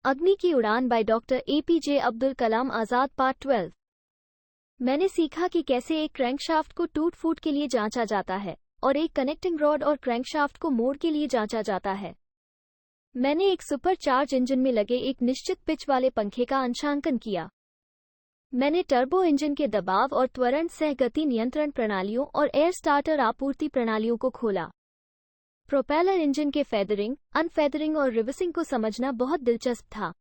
अग्नि की उड़ान by doctor APJ Abdul Kalam Azad part 12। मैंने सीखा कि कैसे एक क्रैंकशाफ्ट को टूट फूट के लिए जांचा जाता है और एक कनेक्टिंग रॉड और क्रैंकशाफ्ट को मोड़ के लिए जांचा जाता है। मैंने एक सुपर चार्ज इंजन में लगे एक निश्चित पिच वाले पंखे का अंशांकन किया। मैंने टर्बो इंजन के दबाव और त्वरण सह गति नियंत्रण प्रणालियों और एयर स्टार्टर आपूर्ति प्रणालियों को खोला। प्रोपेलर इंजन के फेदरिंग, अनफेदरिंग और रिवर्सिंग को समझना बहुत दिलचस्प था।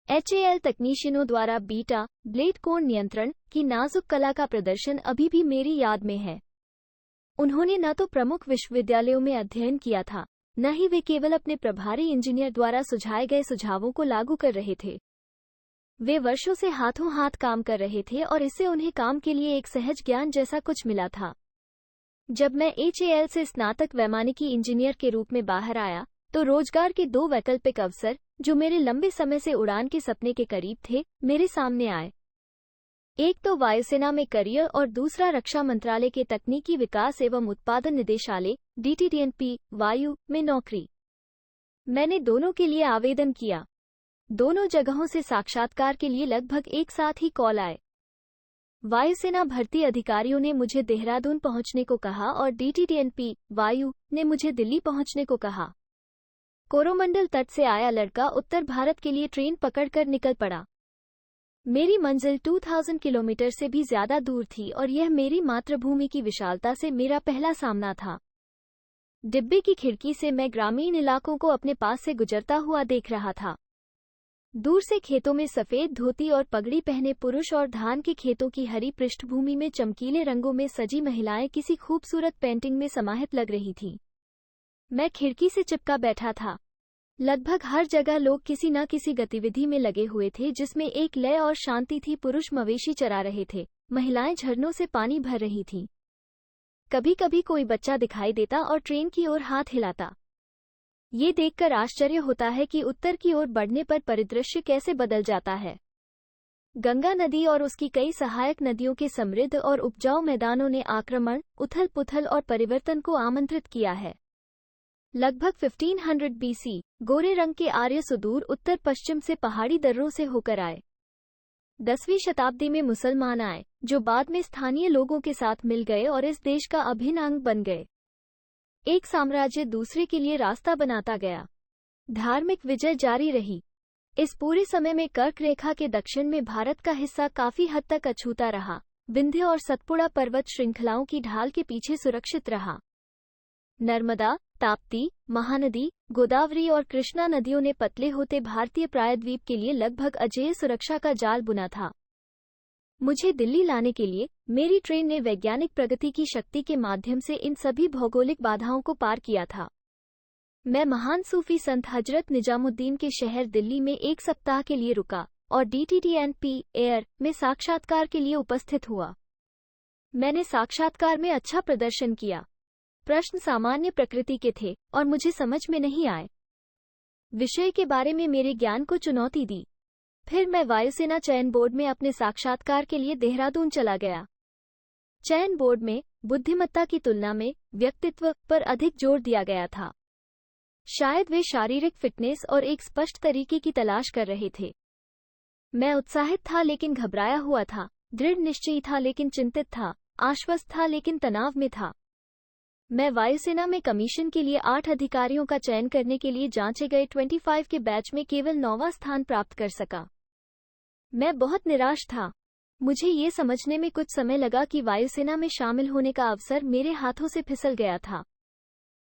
HAL तकनीशियनों द्वारा बीटा ब्लेड कोण नियंत्रण की नाजुक कला का प्रदर्शन अभी भी मेरी याद में है। उन्होंने न तो प्रमुख विश्वविद्यालयों में अध्ययन किया था, न ही वे केवल अपने प्रभारी इंजीनियर द्वारा सुझाए गए सुझावों को लागू कर रहे थे। वे वर्षों से हाथों हाथ काम कर रहे थे और इससे उन्हें काम के लिए एक सहज ज्ञान जैसा कुछ मिला था। जब मैं HAL से स्नातक वैमानिकी इंजीनियर के रूप में बाहर आया, तो रोजगार के दो वैकल्पिक अवसर, जो मेरे लंबे समय से उड़ान के सपने के करीब थे, मेरे सामने आए। एक तो वायुसेना में करियर और दूसरा रक्षा मंत्रालय के तकनीकी विकास एवं उत्पादन निदेशालय DTDNP वायु में नौकरी। मैंने दोनों के लिए आवेदन किया। दोनों जगहों से साक्षात्कार के लिए लगभग एक साथ ही कॉल आए। वायुसेना भर्ती अधिकारियों ने मुझे देहरादून पहुंचने को कहा और DTDNP वायु ने मुझे दिल्ली पहुंचने को कहा। कोरोमंडल तट से आया लड़का उत्तर भारत के लिए ट्रेन पकड़कर निकल पड़ा। मेरी मंजिल 2000 किलोमीटर से भी ज्यादा दूर थी और यह मेरी मातृभूमि की विशालता से मेरा पहला सामना था। डिब्बे की खिड़की से मैं ग्रामीण इलाकों को अपने पास से गुजरता हुआ देख रहा था। दूर से खेतों में सफेद धोती और पगड़ी पहने पुरुष और धान के खेतों की हरी पृष्ठभूमि में चमकीले रंगों में सजी महिलाएं किसी खूबसूरत पेंटिंग में समाहित लग रही थीं। मैं खिड़की से चिपका बैठा था। लगभग हर जगह लोग किसी न किसी गतिविधि में लगे हुए थे जिसमें एक लय और शांति थी। पुरुष मवेशी चरा रहे थे, महिलाएं झरनों से पानी भर रही थीं। कभी कभी कोई बच्चा दिखाई देता और ट्रेन की ओर हाथ हिलाता। ये देखकर आश्चर्य होता है कि उत्तर की ओर बढ़ने पर परिदृश्य कैसे बदल जाता है। गंगा नदी और उसकी कई सहायक नदियों के समृद्ध और उपजाऊ मैदानों ने आक्रमण, उथल पुथल और परिवर्तन को आमंत्रित किया है। लगभग 1500 BC गोरे रंग के आर्य सुदूर उत्तर पश्चिम से पहाड़ी दर्रों से होकर आए। 10वीं शताब्दी में मुसलमान आए, जो बाद में स्थानीय लोगों के साथ मिल गए और इस देश का अभिन्न अंग बन गए। एक साम्राज्य दूसरे के लिए रास्ता बनाता गया। धार्मिक विजय जारी रही। इस पूरे समय में कर्क रेखा के दक्षिण में भारत का हिस्सा काफी हद तक अछूता रहा। विंध्य और सतपुड़ा पर्वत श्रृंखलाओं की ढाल के पीछे सुरक्षित रहा। नर्मदा, ताप्ती, महानदी, गोदावरी और कृष्णा नदियों ने पतले होते भारतीय प्रायद्वीप के लिए लगभग अजेय सुरक्षा का जाल बुना था। मुझे दिल्ली लाने के लिए मेरी ट्रेन ने वैज्ञानिक प्रगति की शक्ति के माध्यम से इन सभी भौगोलिक बाधाओं को पार किया था। मैं महान सूफी संत हजरत निजामुद्दीन के शहर दिल्ली में एक सप्ताह के लिए रुका और DTDNP एयर में साक्षात्कार के लिए उपस्थित हुआ। मैंने साक्षात्कार में अच्छा प्रदर्शन किया। प्रश्न सामान्य प्रकृति के थे और मुझे समझ में नहीं आए। विषय के बारे में मेरे ज्ञान को चुनौती दी। फिर मैं वायुसेना चयन बोर्ड में अपने साक्षात्कार के लिए देहरादून चला गया। चयन बोर्ड में बुद्धिमत्ता की तुलना में व्यक्तित्व पर अधिक जोर दिया गया था। शायद वे शारीरिक फिटनेस और एक स्पष्ट तरीके की तलाश कर रहे थे। मैं उत्साहित था लेकिन घबराया हुआ था, दृढ़ निश्चयी था लेकिन चिंतित था, आश्वस्त था लेकिन तनाव में था। मैं वायुसेना में कमीशन के लिए 8 अधिकारियों का चयन करने के लिए जांचे गए 25 के बैच में केवल 9वां स्थान प्राप्त कर सका। मैं बहुत निराश था। मुझे ये समझने में कुछ समय लगा कि वायुसेना में शामिल होने का अवसर मेरे हाथों से फिसल गया था।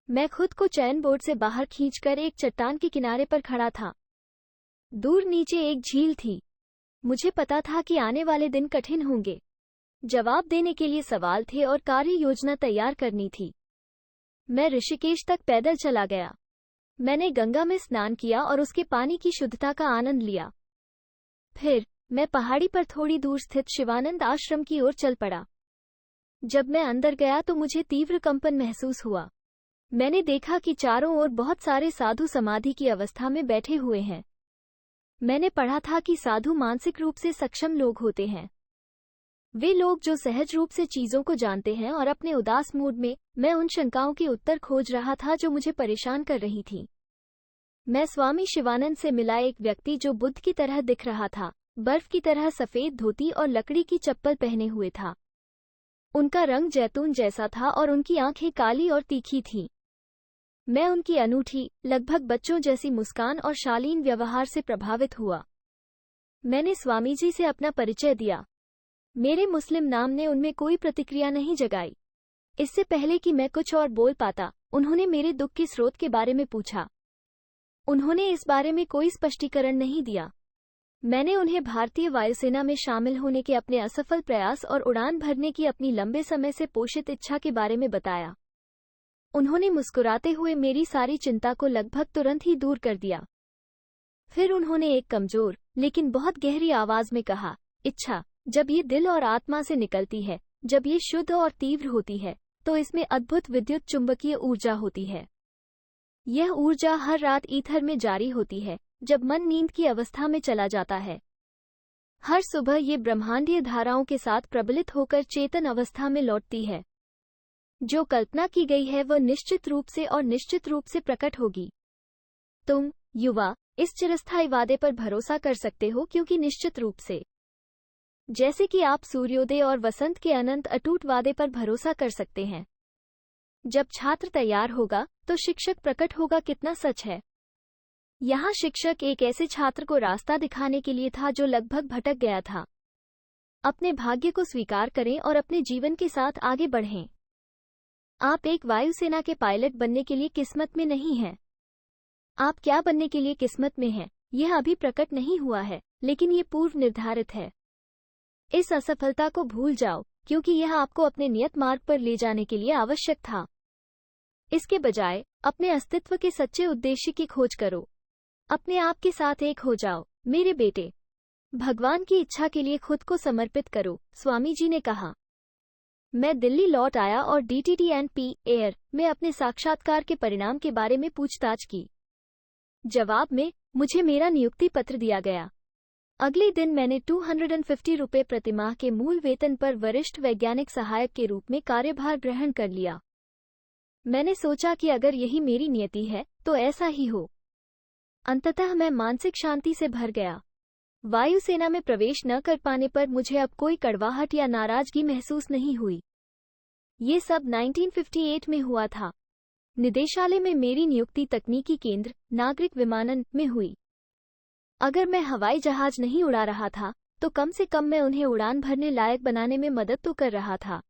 मैं खुद को चयन बोर्ड से बाहर खींचकर एक चट्टान के किनारे पर खड़ा था। दूर नीचे एक झील थी। मुझे पता था कि आने वाले दिन कठिन होंगे। जवाब देने के लिए सवाल थे और कार्य योजना तैयार करनी थी। मैं ऋषिकेश तक पैदल चला गया। मैंने गंगा में स्नान किया और उसके पानी की शुद्धता का आनंद लिया। फिर मैं पहाड़ी पर थोड़ी दूर स्थित शिवानंद आश्रम की ओर चल पड़ा। जब मैं अंदर गया तो मुझे तीव्र कंपन महसूस हुआ। मैंने देखा कि चारों ओर बहुत सारे साधु समाधि की अवस्था में बैठे हुए हैं। मैंने पढ़ा था कि साधु मानसिक रूप से सक्षम लोग होते हैं। वे लोग जो सहज रूप से चीजों को जानते हैं और अपने उदास मूड में मैं उन शंकाओं के उत्तर खोज रहा था जो मुझे परेशान कर रही थी। मैं स्वामी शिवानंद से मिला एक व्यक्ति जो बुद्ध की तरह दिख रहा था, बर्फ की तरह सफेद धोती और लकड़ी की चप्पल पहने हुए था। उनका रंग जैतून जैसा था और उनकी आंखें काली और तीखी थीं। मैं उनकी अनूठी, लगभग बच्चों जैसी मुस्कान और शालीन व्यवहार से प्रभावित हुआ। मैंने स्वामी जी से अपना परिचय दिया। मेरे मुस्लिम नाम ने उनमें कोई प्रतिक्रिया नहीं जगाई। इससे पहले कि मैं कुछ और बोल पाता, उन्होंने मेरे दुख के स्रोत के बारे में पूछा। उन्होंने इस बारे में कोई स्पष्टीकरण नहीं दिया। मैंने उन्हें भारतीय वायुसेना में शामिल होने के अपने असफल प्रयास और उड़ान भरने की अपनी लंबे समय से पोषित इच्छा के बारे में बताया। उन्होंने मुस्कुराते हुए मेरी सारी चिंता को लगभग तुरंत ही दूर कर दिया। फिर उन्होंने एक कमजोर लेकिन बहुत गहरी आवाज में कहा, इच्छा जब ये दिल और आत्मा से निकलती है, जब ये शुद्ध और तीव्र होती है, तो इसमें अद्भुत विद्युत चुंबकीय ऊर्जा होती है। यह ऊर्जा हर रात ईथर में जारी होती है, जब मन नींद की अवस्था में चला जाता है। हर सुबह ये ब्रह्मांडीय धाराओं के साथ प्रबलित होकर चेतन अवस्था में लौटती है। जो कल्पना की गई है वह निश्चित रूप से प्रकट होगी। तुम, युवा, इस चिरस्थायी वादे पर भरोसा कर सकते हो क्योंकि निश्चित रूप से, जैसे कि आप सूर्योदय और वसंत के अनंत अटूट वादे पर भरोसा कर सकते हैं। जब छात्र तैयार होगा तो शिक्षक प्रकट होगा कितना सच है। यहाँ शिक्षक एक ऐसे छात्र को रास्ता दिखाने के लिए था जो लगभग भटक गया था। अपने भाग्य को स्वीकार करें और अपने जीवन के साथ आगे बढ़ें। आप एक वायुसेना के पायलट बनने के लिए किस्मत में नहीं हैं। आप क्या बनने के लिए किस्मत में हैं, यह अभी प्रकट नहीं हुआ है, लेकिन ये पूर्व निर्धारित है। इस असफलता को भूल जाओ, क्योंकि यह आपको अपने नियत मार्ग पर ले जाने के लिए आवश्यक था। इसके बजाय अपने अस्तित्व के सच्चे उद्देश्य की खोज करो। अपने आप के साथ एक हो जाओ, मेरे बेटे। भगवान की इच्छा के लिए खुद को समर्पित करो, स्वामी जी ने कहा। मैं दिल्ली लौट आया और DTT&P एयर में अपने साक्षात्कार के परिणाम के बारे में पूछताछ की। जवाब में मुझे मेरा नियुक्ति पत्र दिया गया। अगले दिन मैंने 250 रुपये प्रतिमाह के मूल वेतन पर वरिष्ठ वैज्ञानिक सहायक के रूप में कार्यभार ग्रहण कर लिया। मैंने सोचा कि अगर यही मेरी नियति है तो ऐसा ही हो। अंततः मैं मानसिक शांति से भर गया। वायुसेना में प्रवेश न कर पाने पर मुझे अब कोई कड़वाहट या नाराजगी महसूस नहीं हुई। ये सब 1958 में हुआ था। निदेशालय में मेरी नियुक्ति तकनीकी केंद्र, नागरिक विमानन में हुई। अगर मैं हवाई जहाज नहीं उड़ा रहा था, तो कम से कम मैं उन्हें उड़ान भरने लायक बनाने में मदद तो कर रहा था।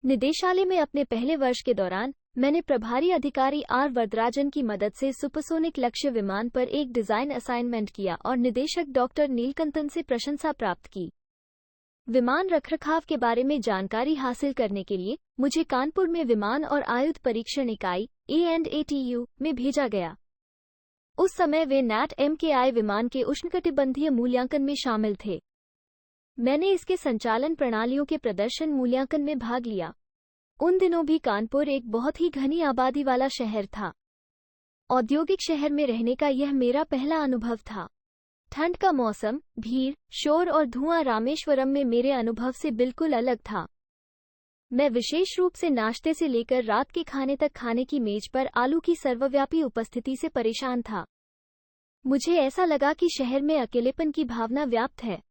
निदेशालय में अपने पहले वर्ष के दौरान मैंने प्रभारी अधिकारी आर वरदराजन की मदद से सुपरसोनिक लक्ष्य विमान पर एक डिजाइन असाइनमेंट किया और निदेशक डॉक्टर नीलकंठन से प्रशंसा प्राप्त की। विमान रखरखाव के बारे में जानकारी हासिल करने के लिए मुझे कानपुर में विमान और आयुध परीक्षण इकाई A&ATU में भेजा गया। उस समय वे NAT-MKI विमान के उष्णकटिबंधीय मूल्यांकन में शामिल थे। मैंने इसके संचालन प्रणालियों के प्रदर्शन मूल्यांकन में भाग लिया। उन दिनों भी कानपुर एक बहुत ही घनी आबादी वाला शहर था। औद्योगिक शहर में रहने का यह मेरा पहला अनुभव था। ठंड का मौसम, भीड़, शोर और धुआं रामेश्वरम में मेरे अनुभव से बिल्कुल अलग था। मैं विशेष रूप से नाश्ते से लेकर रात के खाने तक खाने की मेज पर आलू की सर्वव्यापी उपस्थिति से परेशान था। मुझे ऐसा लगा कि शहर में अकेलेपन की भावना व्याप्त है।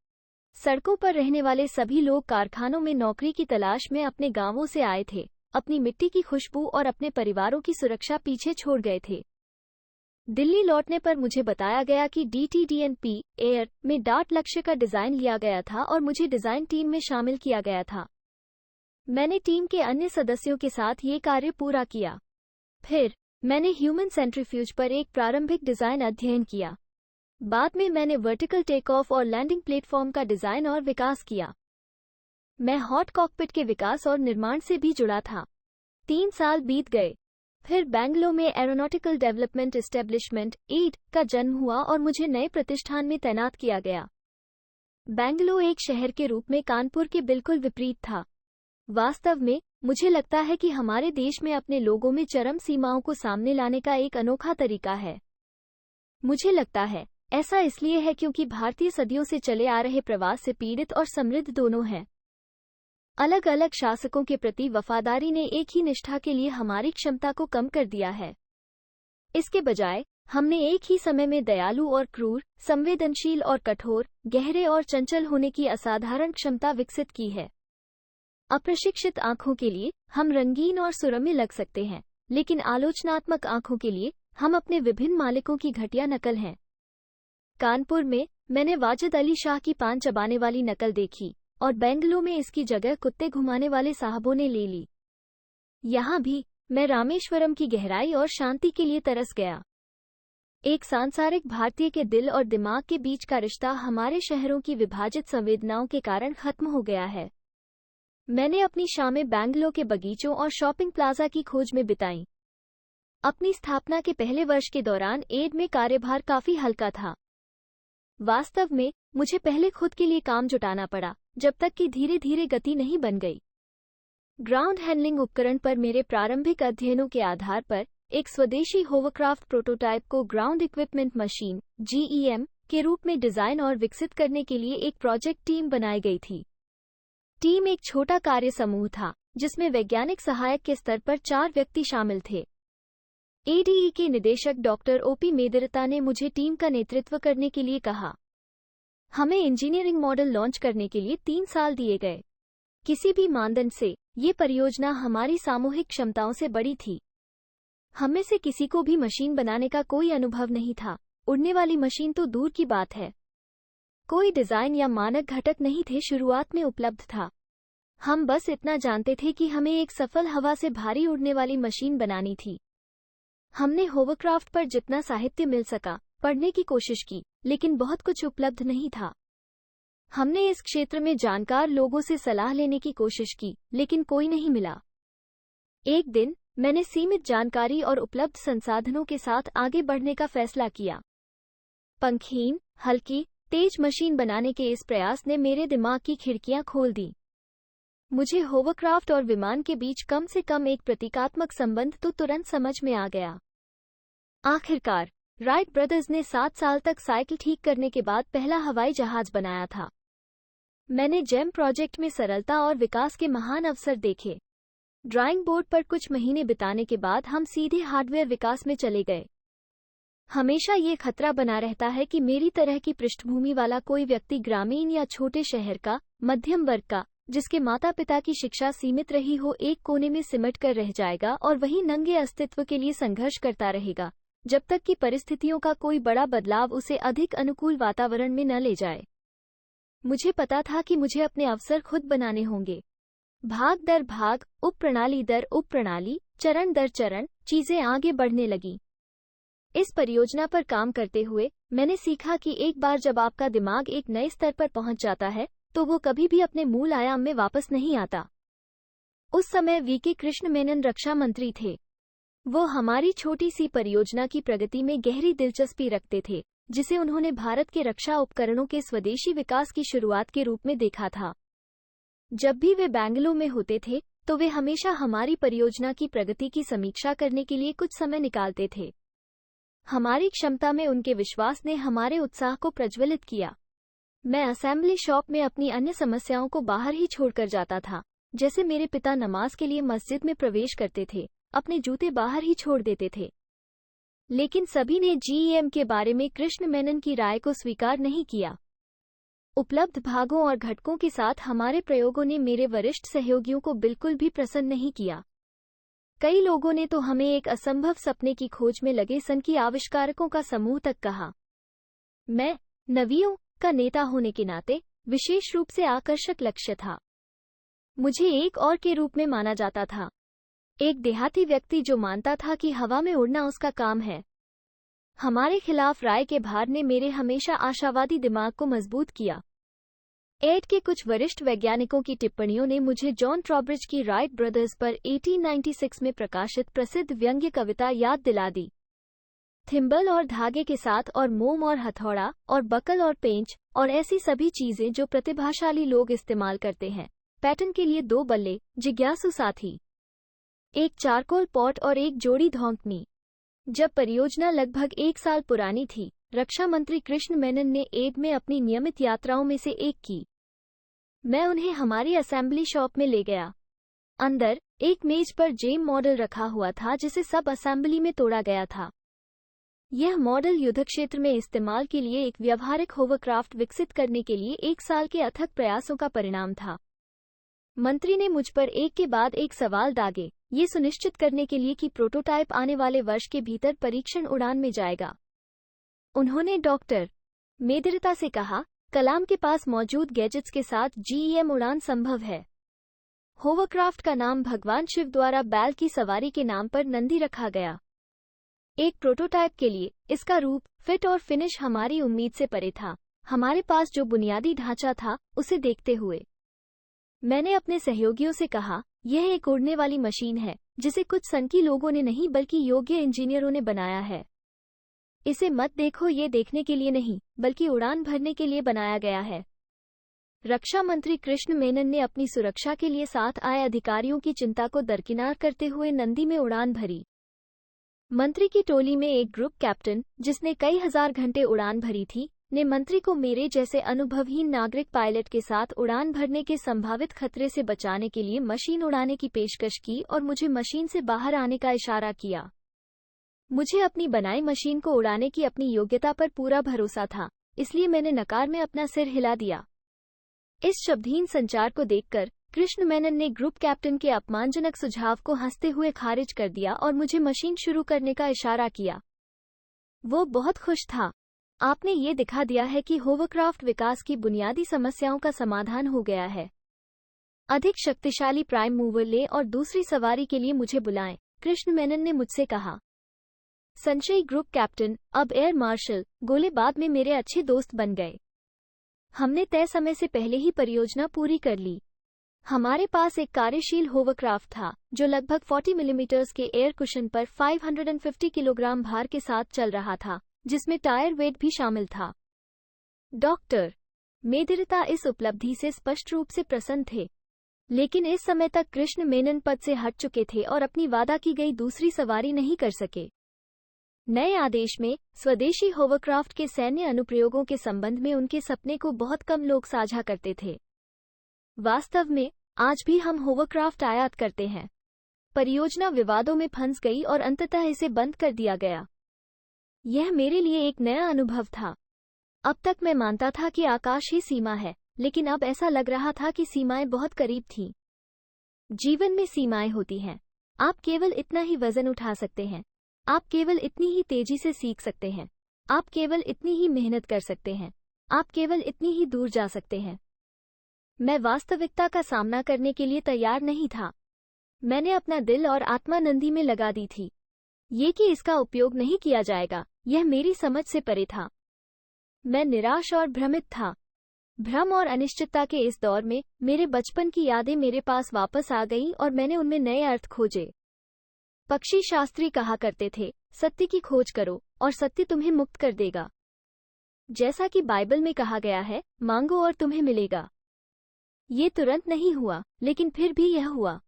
सड़कों पर रहने वाले सभी लोग कारखानों में नौकरी की तलाश में अपने गांवों से आए थे, अपनी मिट्टी की खुशबू और अपने परिवारों की सुरक्षा पीछे छोड़ गए थे। दिल्ली लौटने पर मुझे बताया गया कि DTT&P एयर में डार्ट लक्ष्य का डिजाइन लिया गया था और मुझे डिजाइन टीम में शामिल किया गया था। मैंने टीम के अन्य सदस्यों के साथ ये कार्य पूरा किया। फिर मैंने ह्यूमन सेंट्रीफ्यूज पर एक प्रारंभिक डिजाइन अध्ययन किया। बाद में मैंने वर्टिकल टेक ऑफ और लैंडिंग प्लेटफॉर्म का डिजाइन और विकास किया। मैं हॉट कॉकपिट के विकास और निर्माण से भी जुड़ा था। 3 साल बीत गए। फिर बेंगलुरु में एरोनॉटिकल डेवलपमेंट एस्टेब्लिशमेंट (ADE) का जन्म हुआ और मुझे नए प्रतिष्ठान में तैनात किया गया। बेंगलुरु एक शहर के रूप में कानपुर के बिल्कुल विपरीत था। वास्तव में मुझे लगता है कि हमारे देश में अपने लोगों में चरम सीमाओं को सामने लाने का एक अनोखा तरीका है। मुझे लगता है ऐसा इसलिए है क्योंकि भारतीय सदियों से चले आ रहे प्रवास से पीड़ित और समृद्ध दोनों हैं। अलग अलग शासकों के प्रति वफादारी ने एक ही निष्ठा के लिए हमारी क्षमता को कम कर दिया है। इसके बजाय हमने एक ही समय में दयालु और क्रूर, संवेदनशील और कठोर, गहरे और चंचल होने की असाधारण क्षमता विकसित की है। अप्रशिक्षित आंखों के लिए हम रंगीन और सुरम्य लग सकते हैं, लेकिन आलोचनात्मक आंखों के लिए हम अपने विभिन्न मालिकों की घटिया नकल हैं। कानपुर में मैंने वाजिद अली शाह की पान चबाने वाली नकल देखी और बेंगलुरु में इसकी जगह कुत्ते घुमाने वाले साहबों ने ले ली। यहाँ भी मैं रामेश्वरम की गहराई और शांति के लिए तरस गया। एक सांसारिक भारतीय के दिल और दिमाग के बीच का रिश्ता हमारे शहरों की विभाजित संवेदनाओं के कारण खत्म हो गया है। मैंने अपनी शामें बेंगलुरु के बगीचों और शॉपिंग प्लाजा की खोज में बिताई। अपनी स्थापना के पहले वर्ष के दौरान एड में कार्यभार काफी हल्का था। वास्तव में मुझे पहले खुद के लिए काम जुटाना पड़ा, जब तक कि धीरे धीरे गति नहीं बन गई। ग्राउंड हैंडलिंग उपकरण पर मेरे प्रारंभिक अध्ययनों के आधार पर एक स्वदेशी होवरक्राफ्ट प्रोटोटाइप को ग्राउंड इक्विपमेंट मशीन (GEM) के रूप में डिजाइन और विकसित करने के लिए एक प्रोजेक्ट टीम बनाई गई थी। टीम एक छोटा कार्य समूह था, जिसमें वैज्ञानिक सहायक के स्तर पर 4 व्यक्ति शामिल थे। ADE के निदेशक डॉक्टर OP मेदरता ने मुझे टीम का नेतृत्व करने के लिए कहा। हमें इंजीनियरिंग मॉडल लॉन्च करने के लिए 3 साल दिए गए। किसी भी मानदंड से ये परियोजना हमारी सामूहिक क्षमताओं से बड़ी थी। हमें से किसी को भी मशीन बनाने का कोई अनुभव नहीं था। उड़ने वाली मशीन तो दूर की बात है। कोई डिजाइन या मानक घटक नहीं थे शुरुआत में उपलब्ध था। हम बस इतना जानते थे कि हमें एक सफल हवा से भारी उड़ने वाली मशीन बनानी थी। हमने होवरक्राफ्ट पर जितना साहित्य मिल सका पढ़ने की कोशिश की, लेकिन बहुत कुछ उपलब्ध नहीं था। हमने इस क्षेत्र में जानकार लोगों से सलाह लेने की कोशिश की, लेकिन कोई नहीं मिला। एक दिन मैंने सीमित जानकारी और उपलब्ध संसाधनों के साथ आगे बढ़ने का फैसला किया। पंखहीन, हल्की, तेज मशीन बनाने के इस प्रयास ने मेरे दिमाग की खिड़कियां खोल दी। मुझे होवरक्राफ्ट और विमान के बीच कम से कम एक प्रतीकात्मक संबंध तो तुरंत समझ में आ गया। आखिरकार राइट ब्रदर्स ने 7 साल तक साइकिल ठीक करने के बाद पहला हवाई जहाज बनाया था। मैंने जेम प्रोजेक्ट में सरलता और विकास के महान अवसर देखे। ड्राइंग बोर्ड पर कुछ महीने बिताने के बाद हम सीधे हार्डवेयर विकास में चले गए। हमेशा ये खतरा बना रहता है कि मेरी तरह की पृष्ठभूमि वाला कोई व्यक्ति ग्रामीण या छोटे शहर का, मध्यम वर्ग का, जिसके माता पिता की शिक्षा सीमित रही हो, एक कोने में सिमट कर रह जाएगा और वहीं नंगे अस्तित्व के लिए संघर्ष करता रहेगा, जब तक कि परिस्थितियों का कोई बड़ा बदलाव उसे अधिक अनुकूल वातावरण में न ले जाए। मुझे पता था कि मुझे अपने अवसर खुद बनाने होंगे। भाग दर भाग, उप प्रणाली दर उप प्रणाली, चरण दर चरण, चीजें आगे बढ़ने लगीं। इस परियोजना पर काम करते हुए मैंने सीखा कि एक बार जब आपका दिमाग एक नए स्तर पर पहुंच जाता है, तो वो कभी भी अपने मूल आयाम में वापस नहीं आता। उस समय VK कृष्ण मेनन रक्षा मंत्री थे। वो हमारी छोटी सी परियोजना की प्रगति में गहरी दिलचस्पी रखते थे, जिसे उन्होंने भारत के रक्षा उपकरणों के स्वदेशी विकास की शुरुआत के रूप में देखा था। जब भी वे बेंगलुरु में होते थे, तो वे हमेशा हमारी परियोजना की प्रगति की समीक्षा करने के लिए कुछ समय निकालते थे। हमारी क्षमता में उनके विश्वास ने हमारे उत्साह को प्रज्वलित किया। मैं असेंबली शॉप में अपनी अन्य समस्याओं को बाहर ही छोड़कर जाता था, जैसे मेरे पिता नमाज के लिए मस्जिद में प्रवेश करते थे, अपने जूते बाहर ही छोड़ देते थे। लेकिन सभी ने GEM के बारे में कृष्ण मेनन की राय को स्वीकार नहीं किया। उपलब्ध भागों और घटकों के साथ हमारे प्रयोगों ने मेरे वरिष्ठ सहयोगियों को बिल्कुल भी प्रसन्न नहीं किया। कई लोगों ने तो हमें एक असंभव सपने की खोज में लगे सन की आविष्कारकों का समूह तक कहा। मैं, नवियों का नेता होने के नाते, विशेष रूप से आकर्षक लक्ष्य था। मुझे एक और के रूप में माना जाता था, एक देहाती व्यक्ति जो मानता था कि हवा में उड़ना उसका काम है। हमारे खिलाफ राय के भार ने मेरे हमेशा आशावादी दिमाग को मजबूत किया। एड के कुछ वरिष्ठ वैज्ञानिकों की टिप्पणियों ने मुझे जॉन ट्रॉब्रिज की राइट ब्रदर्स पर 1896 में प्रकाशित प्रसिद्ध व्यंग्य कविता याद दिला दी। थिम्बल और धागे के साथ और मोम और हथौड़ा और बकल और पेंच और ऐसी सभी चीजें जो प्रतिभाशाली लोग इस्तेमाल करते हैं। पैटर्न के लिए 2 बल्ले, जिज्ञासु साथी, एक चारकोल पॉट और एक जोड़ी धौंकनी। जब परियोजना लगभग 1 साल पुरानी थी, रक्षा मंत्री कृष्ण मेनन ने एड में अपनी नियमित यात्राओं में से एक की। मैं उन्हें हमारी असेंबली शॉप में ले गया। अंदर एक मेज पर जेम मॉडल रखा हुआ था, जिसे सब असेंबली में तोड़ा गया था। यह मॉडल युद्ध क्षेत्र में इस्तेमाल के लिए एक व्यावहारिक होवरक्राफ्ट विकसित करने के लिए 1 साल के अथक प्रयासों का परिणाम था। मंत्री ने मुझ पर एक के बाद एक सवाल दागे, ये सुनिश्चित करने के लिए कि प्रोटोटाइप आने वाले वर्ष के भीतर परीक्षण उड़ान में जाएगा। उन्होंने डॉक्टर मेदिरता से कहा, कलाम के पास मौजूद गैजेट्स के साथ GEM उड़ान संभव है। होवरक्राफ्ट का नाम भगवान शिव द्वारा बैल की सवारी के नाम पर नंदी रखा गया। एक प्रोटोटाइप के लिए इसका रूप, फिट और फिनिश हमारी उम्मीद से परे था। हमारे पास जो बुनियादी ढांचा था उसे देखते हुए मैंने अपने सहयोगियों से कहा, यह एक उड़ने वाली मशीन है जिसे कुछ सनकी लोगों ने नहीं बल्कि योग्य इंजीनियरों ने बनाया है। इसे मत देखो, ये देखने के लिए नहीं बल्कि उड़ान भरने के लिए बनाया गया है। रक्षा मंत्री कृष्ण मेनन ने अपनी सुरक्षा के लिए साथ आए अधिकारियों की चिंता को दरकिनार करते हुए नंदी में उड़ान भरी। मंत्री की टोली में एक ग्रुप कैप्टन, जिसने कई हजार घंटे उड़ान भरी थी, ने मंत्री को मेरे जैसे अनुभवहीन नागरिक पायलट के साथ उड़ान भरने के संभावित खतरे से बचाने के लिए मशीन उड़ाने की पेशकश की और मुझे मशीन से बाहर आने का इशारा किया। मुझे अपनी बनाई मशीन को उड़ाने की अपनी योग्यता पर पूरा भरोसा था, इसलिए मैंने नकार में अपना सिर हिला दिया। इस शब्दहीन संचार को देखकर कृष्ण मेनन ने ग्रुप कैप्टन के अपमानजनक सुझाव को हंसते हुए खारिज कर दिया और मुझे मशीन शुरू करने का इशारा किया। वो बहुत खुश था। आपने ये दिखा दिया है कि होवरक्राफ्ट विकास की बुनियादी समस्याओं का समाधान हो गया है। अधिक शक्तिशाली प्राइम मूवर ले और दूसरी सवारी के लिए मुझे बुलाएं, कृष्ण मेनन ने मुझसे कहा। संशयी ग्रुप कैप्टन, अब एयर मार्शल, गोले बाद में मेरे अच्छे दोस्त बन गए। हमने तय समय से पहले ही परियोजना पूरी कर ली। हमारे पास एक कार्यशील होवरक्राफ्ट था जो लगभग 40 मिलीमीटर्स के एयर कुशन पर 550 किलोग्राम भार के साथ चल रहा था, जिसमें टायर वेट भी शामिल था। डॉक्टर मेदिरता इस उपलब्धि से स्पष्ट रूप से प्रसन्न थे, लेकिन इस समय तक कृष्ण मेनन पद से हट चुके थे और अपनी वादा की गई दूसरी सवारी नहीं कर सके। नए आदेश में स्वदेशी होवरक्राफ्ट के सैन्य अनुप्रयोगों के संबंध में उनके सपने को बहुत कम लोग साझा करते थे। वास्तव में आज भी हम होवरक्राफ्ट आयात करते हैं। परियोजना विवादों में फंस गई और अंततः इसे बंद कर दिया गया। यह मेरे लिए एक नया अनुभव था। अब तक मैं मानता था कि आकाश ही सीमा है, लेकिन अब ऐसा लग रहा था कि सीमाएं बहुत करीब थीं। जीवन में सीमाएं होती हैं। आप केवल इतना ही वजन उठा सकते हैं। आप केवल इतनी ही तेजी से सीख सकते हैं। आप केवल इतनी ही मेहनत कर सकते हैं। आप केवल इतनी ही दूर जा सकते हैं। मैं वास्तविकता का सामना करने के लिए तैयार नहीं था। मैंने अपना दिल और आत्मा नंदी में लगा दी थी। ये कि इसका उपयोग नहीं किया जाएगा, यह मेरी समझ से परे था। मैं निराश और भ्रमित था। भ्रम और अनिश्चितता के इस दौर में मेरे बचपन की यादें मेरे पास वापस आ गईं और मैंने उनमें नए अर्थ खोजे। पक्षी शास्त्री कहा करते थे, सत्य की खोज करो और सत्य तुम्हें मुक्त कर देगा। जैसा कि बाइबल में कहा गया है, मांगो और तुम्हें मिलेगा। ये तुरंत नहीं हुआ, लेकिन फिर भी यह हुआ।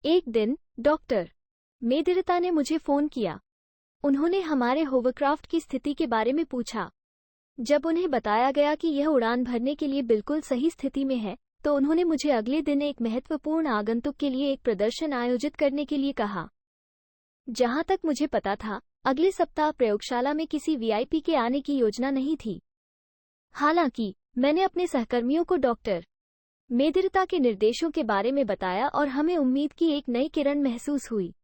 एक दिन डॉक्टर मेदिरता ने मुझे फोन किया। उन्होंने हमारे होवरक्राफ्ट की स्थिति के बारे में पूछा। जब उन्हें बताया गया कि यह उड़ान भरने के लिए बिल्कुल सही स्थिति में है, तो उन्होंने मुझे अगले दिन एक महत्वपूर्ण आगंतुक के लिए एक प्रदर्शन आयोजित करने के लिए कहा। जहां तक मुझे पता था, अगले सप्ताह प्रयोगशाला में किसी वीआईपी के आने की योजना नहीं थी। हालांकि मैंने अपने सहकर्मियों को डॉक्टर मेदिरता के निर्देशों के बारे में बताया और हमें उम्मीद की एक नई किरण महसूस हुई।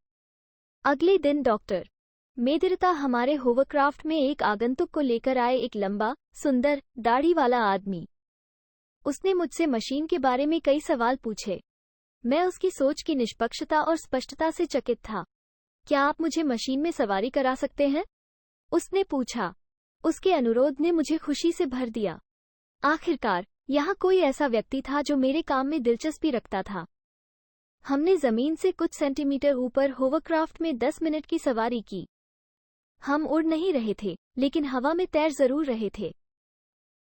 अगले दिन डॉक्टर मेदिरता हमारे होवरक्राफ्ट में एक आगंतुक को लेकर आए, एक लंबा, सुंदर, दाढ़ी वाला आदमी। उसने मुझसे मशीन के बारे में कई सवाल पूछे। मैं उसकी सोच की निष्पक्षता और स्पष्टता से चकित था। क्या आप मुझे मशीन में सवारी करा सकते हैं? उसने पूछा। उसके अनुरोध ने मुझे खुशी से भर दिया। आखिरकार यहाँ कोई ऐसा व्यक्ति था जो मेरे काम में दिलचस्पी रखता था। हमने जमीन से कुछ सेंटीमीटर ऊपर होवरक्राफ्ट में 10 मिनट की सवारी की। हम उड़ नहीं रहे थे, लेकिन हवा में तैर जरूर रहे थे।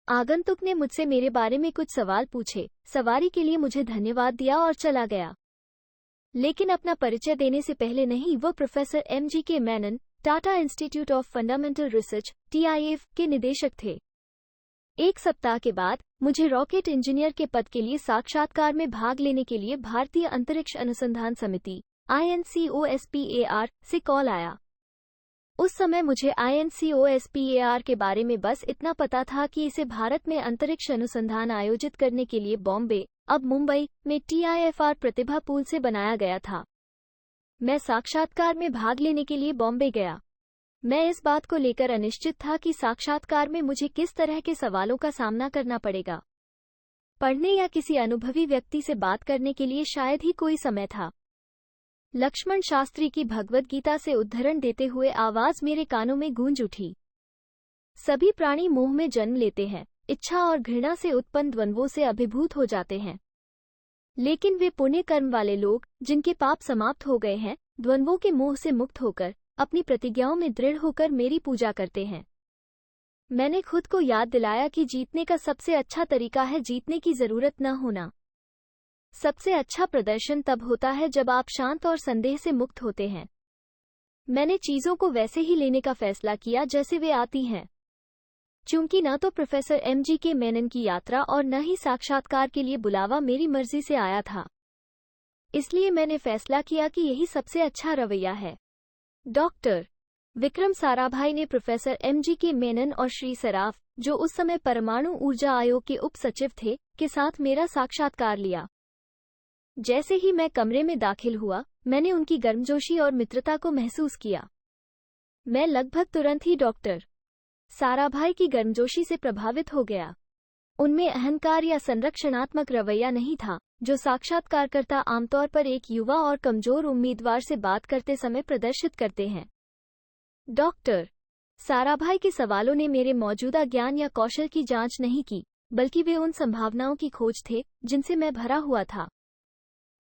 आगंतुक ने मुझसे मेरे बारे में कुछ सवाल पूछे, सवारी के लिए मुझे धन्यवाद दिया और चला गया। लेकिन अपना परिचय देने से पहले नहीं, वो professor MGK Menon, Tata institute of fundamental research TIF के निदेशक थे। एक सप्ताह के बाद मुझे रॉकेट इंजीनियर के पद के लिए साक्षात्कार में भाग लेने के लिए भारतीय अंतरिक्ष अनुसंधान समिति INCOSPAR से कॉल आया। उस समय मुझे INCOSPAR के बारे में बस इतना पता था कि इसे भारत में अंतरिक्ष अनुसंधान आयोजित करने के लिए बॉम्बे, अब मुंबई, में TIFR प्रतिभा पूल से बनाया गया था। मैं साक्षात्कार में भाग लेने के लिए बॉम्बे गया। मैं इस बात को लेकर अनिश्चित था कि साक्षात्कार में मुझे किस तरह के सवालों का सामना करना पड़ेगा। पढ़ने या किसी अनुभवी व्यक्ति से बात करने के लिए शायद ही कोई समय था। लक्ष्मण शास्त्री की भगवद गीता से उद्धरण देते हुए आवाज मेरे कानों में गूंज उठी। सभी प्राणी मोह में जन्म लेते हैं, इच्छा और घृणा से उत्पन्न द्वंद्वों से अभिभूत हो जाते हैं। लेकिन वे पुण्य कर्म वाले लोग, जिनके पाप समाप्त हो गए हैं, द्वंद्वों के मोह से मुक्त होकर, अपनी प्रतिज्ञाओं में दृढ़ होकर मेरी पूजा करते हैं। मैंने खुद को याद दिलाया कि जीतने का सबसे अच्छा तरीका है जीतने की जरूरत न होना। सबसे अच्छा प्रदर्शन तब होता है जब आप शांत और संदेह से मुक्त होते हैं। मैंने चीजों को वैसे ही लेने का फैसला किया जैसे वे आती हैं। चूंकि न तो प्रोफेसर MGK मेनन की यात्रा और न ही साक्षात्कार के लिए बुलावा मेरी मर्जी से आया था, इसलिए मैंने फैसला किया कि यही सबसे अच्छा रवैया है। डॉक्टर विक्रम साराभाई ने प्रोफेसर MGK मेनन और श्री सराफ, जो उस समय परमाणु ऊर्जा आयोग के उप सचिव थे, के साथ मेरा साक्षात्कार लिया। जैसे ही मैं कमरे में दाखिल हुआ, मैंने उनकी गर्मजोशी और मित्रता को महसूस किया। मैं लगभग तुरंत ही डॉक्टर साराभाई की गर्मजोशी से प्रभावित हो गया। उनमें अहंकार या संरक्षणात्मक रवैया नहीं था, जो साक्षात्कारकर्ता आमतौर पर एक युवा और कमजोर उम्मीदवार से बात करते समय प्रदर्शित करते हैं। डॉक्टर साराभाई के सवालों ने मेरे मौजूदा ज्ञान या कौशल की जांच नहीं की, बल्कि वे उन संभावनाओं की खोज थे जिनसे मैं भरा हुआ था।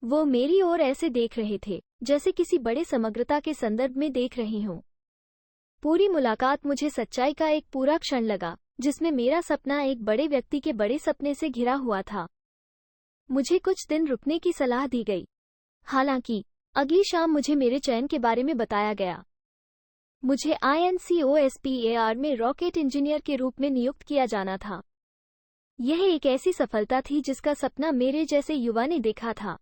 वो मेरी ओर ऐसे देख रहे थे जैसे किसी बड़े समग्रता के संदर्भ में देख रही हूं। पूरी मुलाकात मुझे सच्चाई का एक पूरा क्षण लगा, जिसमें मेरा सपना एक बड़े व्यक्ति के बड़े सपने से घिरा हुआ था। मुझे कुछ दिन रुकने की सलाह दी गई। हालांकि अगली शाम मुझे मेरे चयन के बारे में बताया गया। मुझे INCOSPAR में रॉकेट इंजीनियर के रूप में नियुक्त किया जाना था। यह एक ऐसी सफलता थी जिसका सपना मेरे जैसे युवा ने देखा था।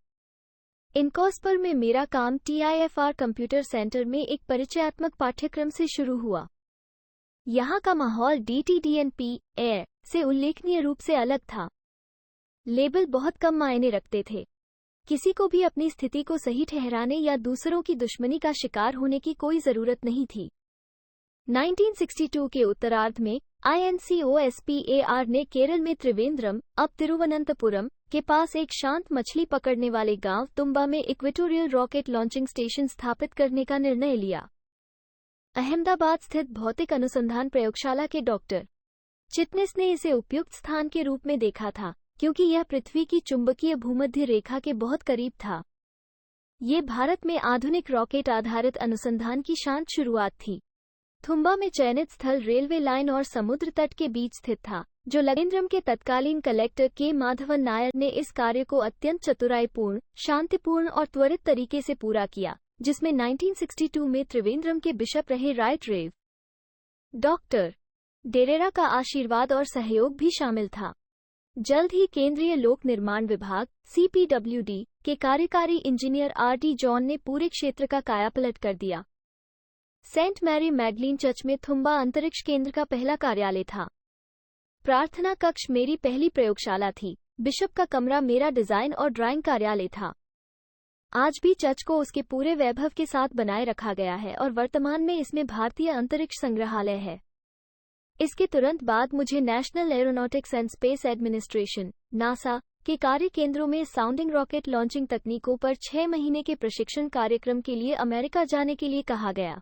इनकॉस्पर में मेरा काम TIFR कंप्यूटर सेंटर में एक परिचयात्मक पाठ्यक्रम से शुरू हुआ। यहाँ का माहौल DTDNP एयर से उल्लेखनीय रूप से अलग था। लेबल बहुत कम मायने रखते थे। किसी को भी अपनी स्थिति को सही ठहराने या दूसरों की दुश्मनी का शिकार होने की कोई जरूरत नहीं थी। 1962 के उत्तरार्ध में INCOSPAR ने केरल में त्रिवेंद्रम, अब तिरुवनंतपुरम, के पास एक शांत मछली पकड़ने वाले गांव तुम्बा में इक्वेटोरियल रॉकेट लॉन्चिंग स्टेशन स्थापित करने का निर्णय लिया। अहमदाबाद स्थित भौतिक अनुसंधान प्रयोगशाला के डॉक्टर चिटनिस ने इसे उपयुक्त स्थान के रूप में देखा था, क्योंकि यह पृथ्वी की चुंबकीय भूमध्य रेखा के बहुत करीब था। ये भारत में आधुनिक रॉकेट आधारित अनुसंधान की शांत शुरुआत थी। थुम्बा में चयनित स्थल रेलवे लाइन और समुद्र तट के बीच स्थित था, जो लगेंद्रम के तत्कालीन कलेक्टर के माधवन नायर ने इस कार्य को अत्यंत चतुराईपूर्ण, शांतिपूर्ण और त्वरित तरीके से पूरा किया, जिसमें 1962 में त्रिवेंद्रम के बिशप रहे राइट रेव डॉक्टर डेरेरा का आशीर्वाद और सहयोग भी शामिल था। जल्द ही केंद्रीय लोक निर्माण विभाग CPWD के कार्यकारी इंजीनियर RD जॉन ने पूरे क्षेत्र का कायापलट कर दिया। सेंट मैरी मैगलीन चर्च में थुम्बा अंतरिक्ष केंद्र का पहला कार्यालय था। प्रार्थना कक्ष मेरी पहली प्रयोगशाला थी। बिशप का कमरा मेरा डिजाइन और ड्राइंग कार्यालय था। आज भी चर्च को उसके पूरे वैभव के साथ बनाए रखा गया है और वर्तमान में इसमें भारतीय अंतरिक्ष संग्रहालय है। इसके तुरंत बाद मुझे national aeronautics and space administration NASA के कार्य केंद्रों में साउंडिंग रॉकेट लॉन्चिंग तकनीकों पर 6 महीने के प्रशिक्षण कार्यक्रम के लिए अमेरिका जाने के लिए कहा गया।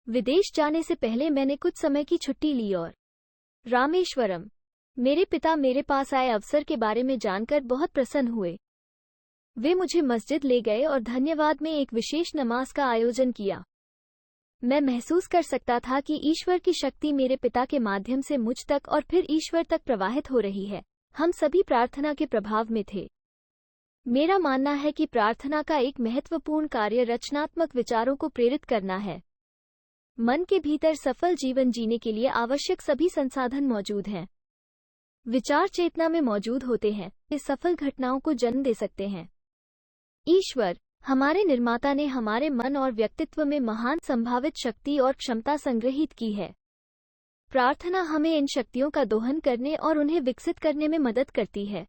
विदेश जाने से पहले मैंने कुछ समय की छुट्टी ली और रामेश्वरम, मेरे पिता मेरे पास आए अवसर के बारे में जानकर बहुत प्रसन्न हुए। वे मुझे मस्जिद ले गए और धन्यवाद में एक विशेष नमाज का आयोजन किया। मैं महसूस कर सकता था कि ईश्वर की शक्ति मेरे पिता के माध्यम से मुझ तक और फिर ईश्वर तक प्रवाहित हो रही है। हम सभी प्रार्थना के प्रभाव में थे। मेरा मानना है कि प्रार्थना का एक महत्वपूर्ण कार्य रचनात्मक विचारों को प्रेरित करना है। मन के भीतर सफल जीवन जीने के लिए आवश्यक सभी संसाधन मौजूद हैं। विचार चेतना में मौजूद होते हैं, वे सफल घटनाओं को जन्म दे सकते हैं। ईश्वर हमारे निर्माता ने हमारे मन और व्यक्तित्व में महान संभावित शक्ति और क्षमता संग्रहित की है। प्रार्थना हमें इन शक्तियों का दोहन करने और उन्हें विकसित करने में मदद करती है।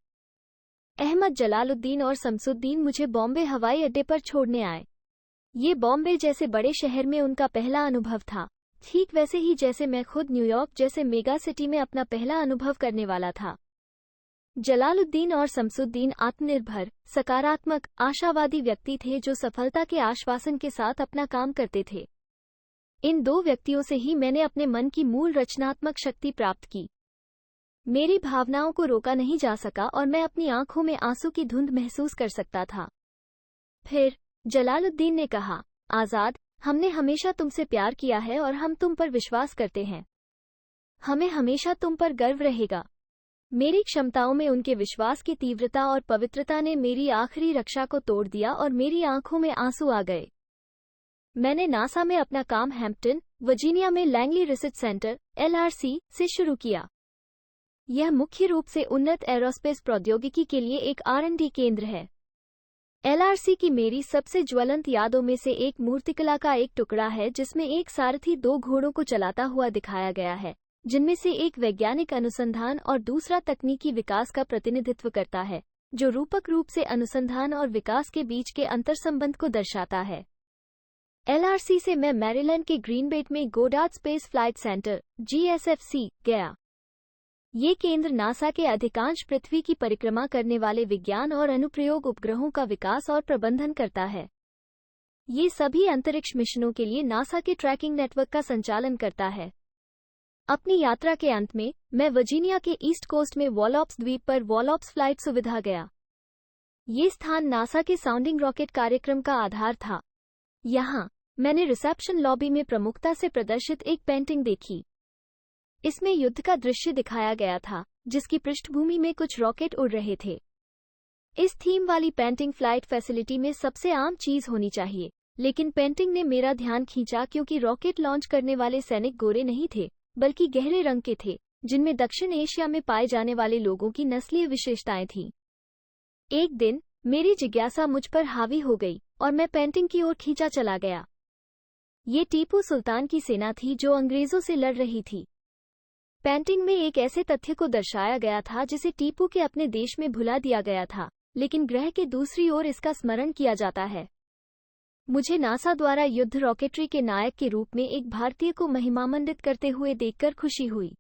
अहमद जलालुद्दीन और शमसुद्दीन मुझे बॉम्बे हवाई अड्डे पर छोड़ने आए। ये बॉम्बे जैसे बड़े शहर में उनका पहला अनुभव था, ठीक वैसे ही जैसे मैं खुद न्यूयॉर्क जैसे मेगा सिटी में अपना पहला अनुभव करने वाला था। जलालुद्दीन और शमसुद्दीन आत्मनिर्भर, सकारात्मक, आशावादी व्यक्ति थे जो सफलता के आश्वासन के साथ अपना काम करते थे। इन दो व्यक्तियों से ही मैंने अपने मन की मूल रचनात्मक शक्ति प्राप्त की। मेरी भावनाओं को रोका नहीं जा सका और मैं अपनी आंखों में आंसू की धुंध महसूस कर सकता था। फिर जलालुद्दीन ने कहा, आजाद, हमने हमेशा तुमसे प्यार किया है और हम तुम पर विश्वास करते हैं। हमें हमेशा तुम पर गर्व रहेगा। मेरी क्षमताओं में उनके विश्वास की तीव्रता और पवित्रता ने मेरी आखिरी रक्षा को तोड़ दिया और मेरी आंखों में आंसू आ गए। मैंने नासा में अपना काम हैम्पटन, वर्जीनिया में लैंगली रिसर्च सेंटर (LRC) से शुरू किया। यह मुख्य रूप से उन्नत एरोस्पेस प्रौद्योगिकी के लिए एक R&D केंद्र है। LRC की मेरी सबसे ज्वलंत यादों में से एक मूर्तिकला का एक टुकड़ा है जिसमें एक सारथी 2 घोड़ों को चलाता हुआ दिखाया गया है, जिनमें से एक वैज्ञानिक अनुसंधान और दूसरा तकनीकी विकास का प्रतिनिधित्व करता है, जो रूपक रूप से अनुसंधान और विकास के बीच के अंतर्संबंध को दर्शाता है। LRC से मैं मैरीलैंड के ग्रीनबेट में Goddard space flight centre (GSFC) गया। ये केंद्र नासा के अधिकांश पृथ्वी की परिक्रमा करने वाले विज्ञान और अनुप्रयोग उपग्रहों का विकास और प्रबंधन करता है। ये सभी अंतरिक्ष मिशनों के लिए नासा के ट्रैकिंग नेटवर्क का संचालन करता है। अपनी यात्रा के अंत में मैं वर्जीनिया के ईस्ट कोस्ट में वॉलोप्स द्वीप पर वॉलोप्स फ्लाइट सुविधा गया। ये स्थान नासा के साउंडिंग रॉकेट कार्यक्रम का आधार था। यहाँ मैंने रिसेप्शन लॉबी में प्रमुखता से प्रदर्शित एक पेंटिंग देखी। इसमें युद्ध का दृश्य दिखाया गया था, जिसकी पृष्ठभूमि में कुछ रॉकेट उड़ रहे थे। इस थीम वाली पेंटिंग फ्लाइट फैसिलिटी में सबसे आम चीज होनी चाहिए, लेकिन पेंटिंग ने मेरा ध्यान खींचा क्योंकि रॉकेट लॉन्च करने वाले सैनिक गोरे नहीं थे, बल्कि गहरे रंग के थे, जिनमें दक्षिण एशिया में पाए जाने वाले लोगों की नस्लीय विशेषताएं थीं। एक दिन मेरी जिज्ञासा मुझ पर हावी हो गई और मैं पेंटिंग की ओर खींचा चला गया। ये टीपू सुल्तान की सेना थी जो अंग्रेजों से लड़ रही थी। पेंटिंग में एक ऐसे तथ्य को दर्शाया गया था जिसे टीपू के अपने देश में भुला दिया गया था, लेकिन ग्रह के दूसरी ओर इसका स्मरण किया जाता है। मुझे नासा द्वारा युद्ध रॉकेटरी के नायक के रूप में एक भारतीय को महिमामंडित करते हुए देखकर खुशी हुई।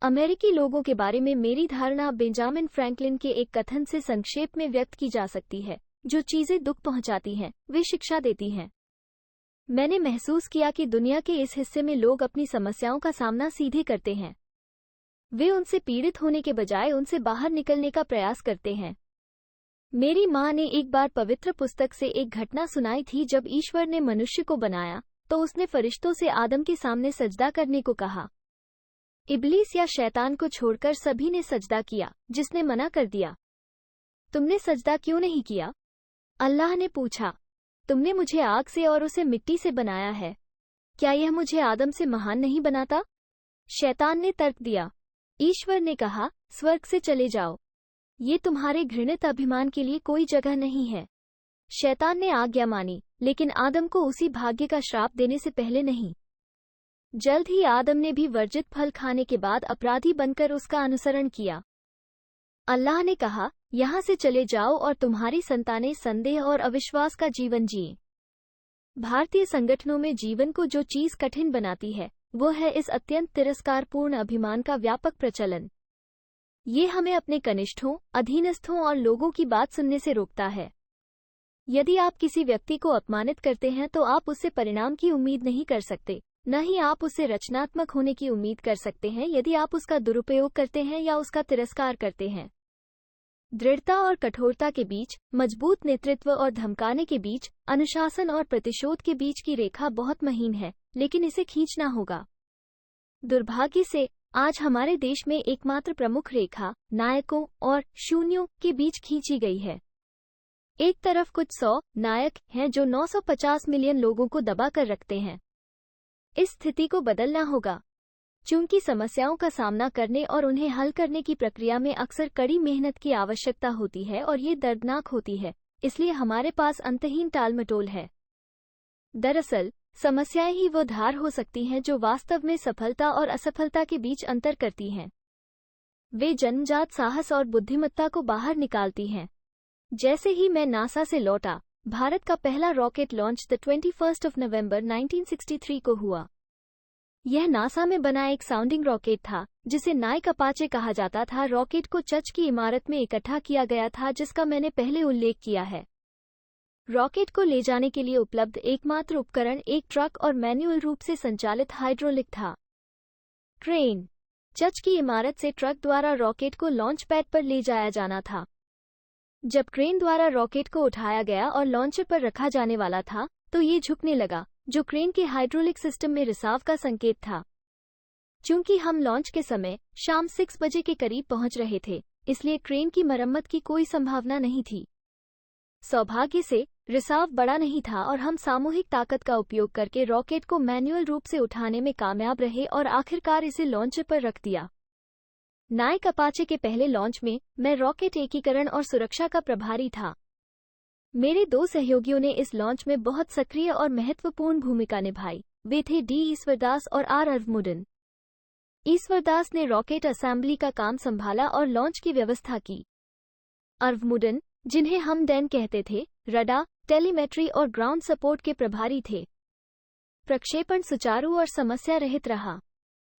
अमेरिकी लोगों के बारे में मेरी धारणा बेंजामिन फ्रैंकलिन के एक कथन से संक्षेप में व्यक्त की जा सकती है, जो चीजें दुख पहुंचाती हैं, वे शिक्षा देती हैं। मैंने महसूस किया कि दुनिया के इस हिस्से में लोग अपनी समस्याओं का सामना सीधे करते हैं। वे उनसे पीड़ित होने के बजाय उनसे बाहर निकलने का प्रयास करते हैं। मेरी माँ ने एक बार पवित्र पुस्तक से एक घटना सुनाई थी जब ईश्वर ने मनुष्य को बनाया तो उसने फरिश्तों से आदम के सामने सजदा करने को कहा। इब्लीस या शैतान को छोड़कर सभी ने सजदा किया, जिसने मना कर दिया। तुमने सजदा क्यों नहीं किया? अल्लाह ने पूछा। तुमने मुझे आग से और उसे मिट्टी से बनाया है, क्या यह मुझे आदम से महान नहीं बनाता? शैतान ने तर्क दिया। ईश्वर ने कहा, स्वर्ग से चले जाओ, ये तुम्हारे घृणित अभिमान के लिए कोई जगह नहीं है। शैतान ने आज्ञा मानी, लेकिन आदम को उसी भाग्य का श्राप देने से पहले नहीं। जल्द ही आदम ने भी वर्जित फल खाने के बाद अपराधी बनकर उसका अनुसरण किया। अल्लाह ने कहा, यहाँ से चले जाओ और तुम्हारी संतानें संदेह और अविश्वास का जीवन जिएं। भारतीय संगठनों में जीवन को जो चीज कठिन बनाती है, वो है इस अत्यंत तिरस्कारपूर्ण अभिमान का व्यापक प्रचलन। ये हमें अपने कनिष्ठों, अधीनस्थों और लोगों की बात सुनने से रोकता है। यदि आप किसी व्यक्ति को अपमानित करते हैं तो आप उससे परिणाम की उम्मीद नहीं कर सकते, न ही आप उससे रचनात्मक होने की उम्मीद कर सकते हैं यदि आप उसका दुरुपयोग करते हैं या उसका तिरस्कार करते हैं। दृढ़ता और कठोरता के बीच, मजबूत नेतृत्व और धमकाने के बीच, अनुशासन और प्रतिशोध के बीच की रेखा बहुत महीन है, लेकिन इसे खींचना होगा। दुर्भाग्य से आज हमारे देश में एकमात्र प्रमुख रेखा नायकों और शून्यों के बीच खींची गई है। एक तरफ कुछ 100 नायक हैं जो 950 मिलियन लोगों को दबा कर रखते हैं। इस स्थिति को बदलना होगा। चूंकि समस्याओं का सामना करने और उन्हें हल करने की प्रक्रिया में अक्सर कड़ी मेहनत की आवश्यकता होती है और ये दर्दनाक होती है, इसलिए हमारे पास अंतहीन टालमटोल है। दरअसल समस्याएं ही वो धार हो सकती हैं जो वास्तव में सफलता और असफलता के बीच अंतर करती हैं। वे जन्मजात साहस और बुद्धिमत्ता को बाहर निकालती हैं। जैसे ही मैं नासा से लौटा, भारत का पहला रॉकेट लॉन्च 21 नवंबर 1963 को हुआ। यह नासा में बना एक साउंडिंग रॉकेट था, जिसे नाइक अपाचे कहा जाता था। रॉकेट को चर्च की इमारत में इकट्ठा किया गया था, जिसका मैंने पहले उल्लेख किया है। रॉकेट को ले जाने के लिए उपलब्ध एकमात्र उपकरण एक ट्रक और मैन्युअल रूप से संचालित हाइड्रोलिक था। क्रेन। चर्च की इमारत से ट्रक द्वारा रॉकेट को लॉन्च पैड पर ले जाया जाना था। जब क्रेन द्वारा रॉकेट को उठाया गया और लॉन्चर पर रखा जाने वाला था, तो ये झुकने लगा, जो क्रेन के हाइड्रोलिक सिस्टम में रिसाव का संकेत था। चूंकि हम लॉन्च के समय शाम 6 बजे के करीब पहुंच रहे थे, इसलिए क्रेन की मरम्मत की कोई संभावना नहीं थी। सौभाग्य से रिसाव बड़ा नहीं था और हम सामूहिक ताकत का उपयोग करके रॉकेट को मैन्युअल रूप से उठाने में कामयाब रहे और आखिरकार इसे लॉन्चर पर रख दिया। नाइक अपाचे के पहले लॉन्च में मैं रॉकेट एकीकरण और सुरक्षा का प्रभारी था। मेरे 2 सहयोगियों ने इस लॉन्च में बहुत सक्रिय और महत्वपूर्ण भूमिका निभाई। वे थे डी ईश्वरदास और आर अरवमुडन। ईश्वरदास ने रॉकेट असेंबली का काम संभाला और लॉन्च की व्यवस्था की। अरवमुडन, जिन्हें हम डैन कहते थे, रडार, टेलीमेट्री और ग्राउंड सपोर्ट के प्रभारी थे। प्रक्षेपण सुचारू और समस्या रहित रहा।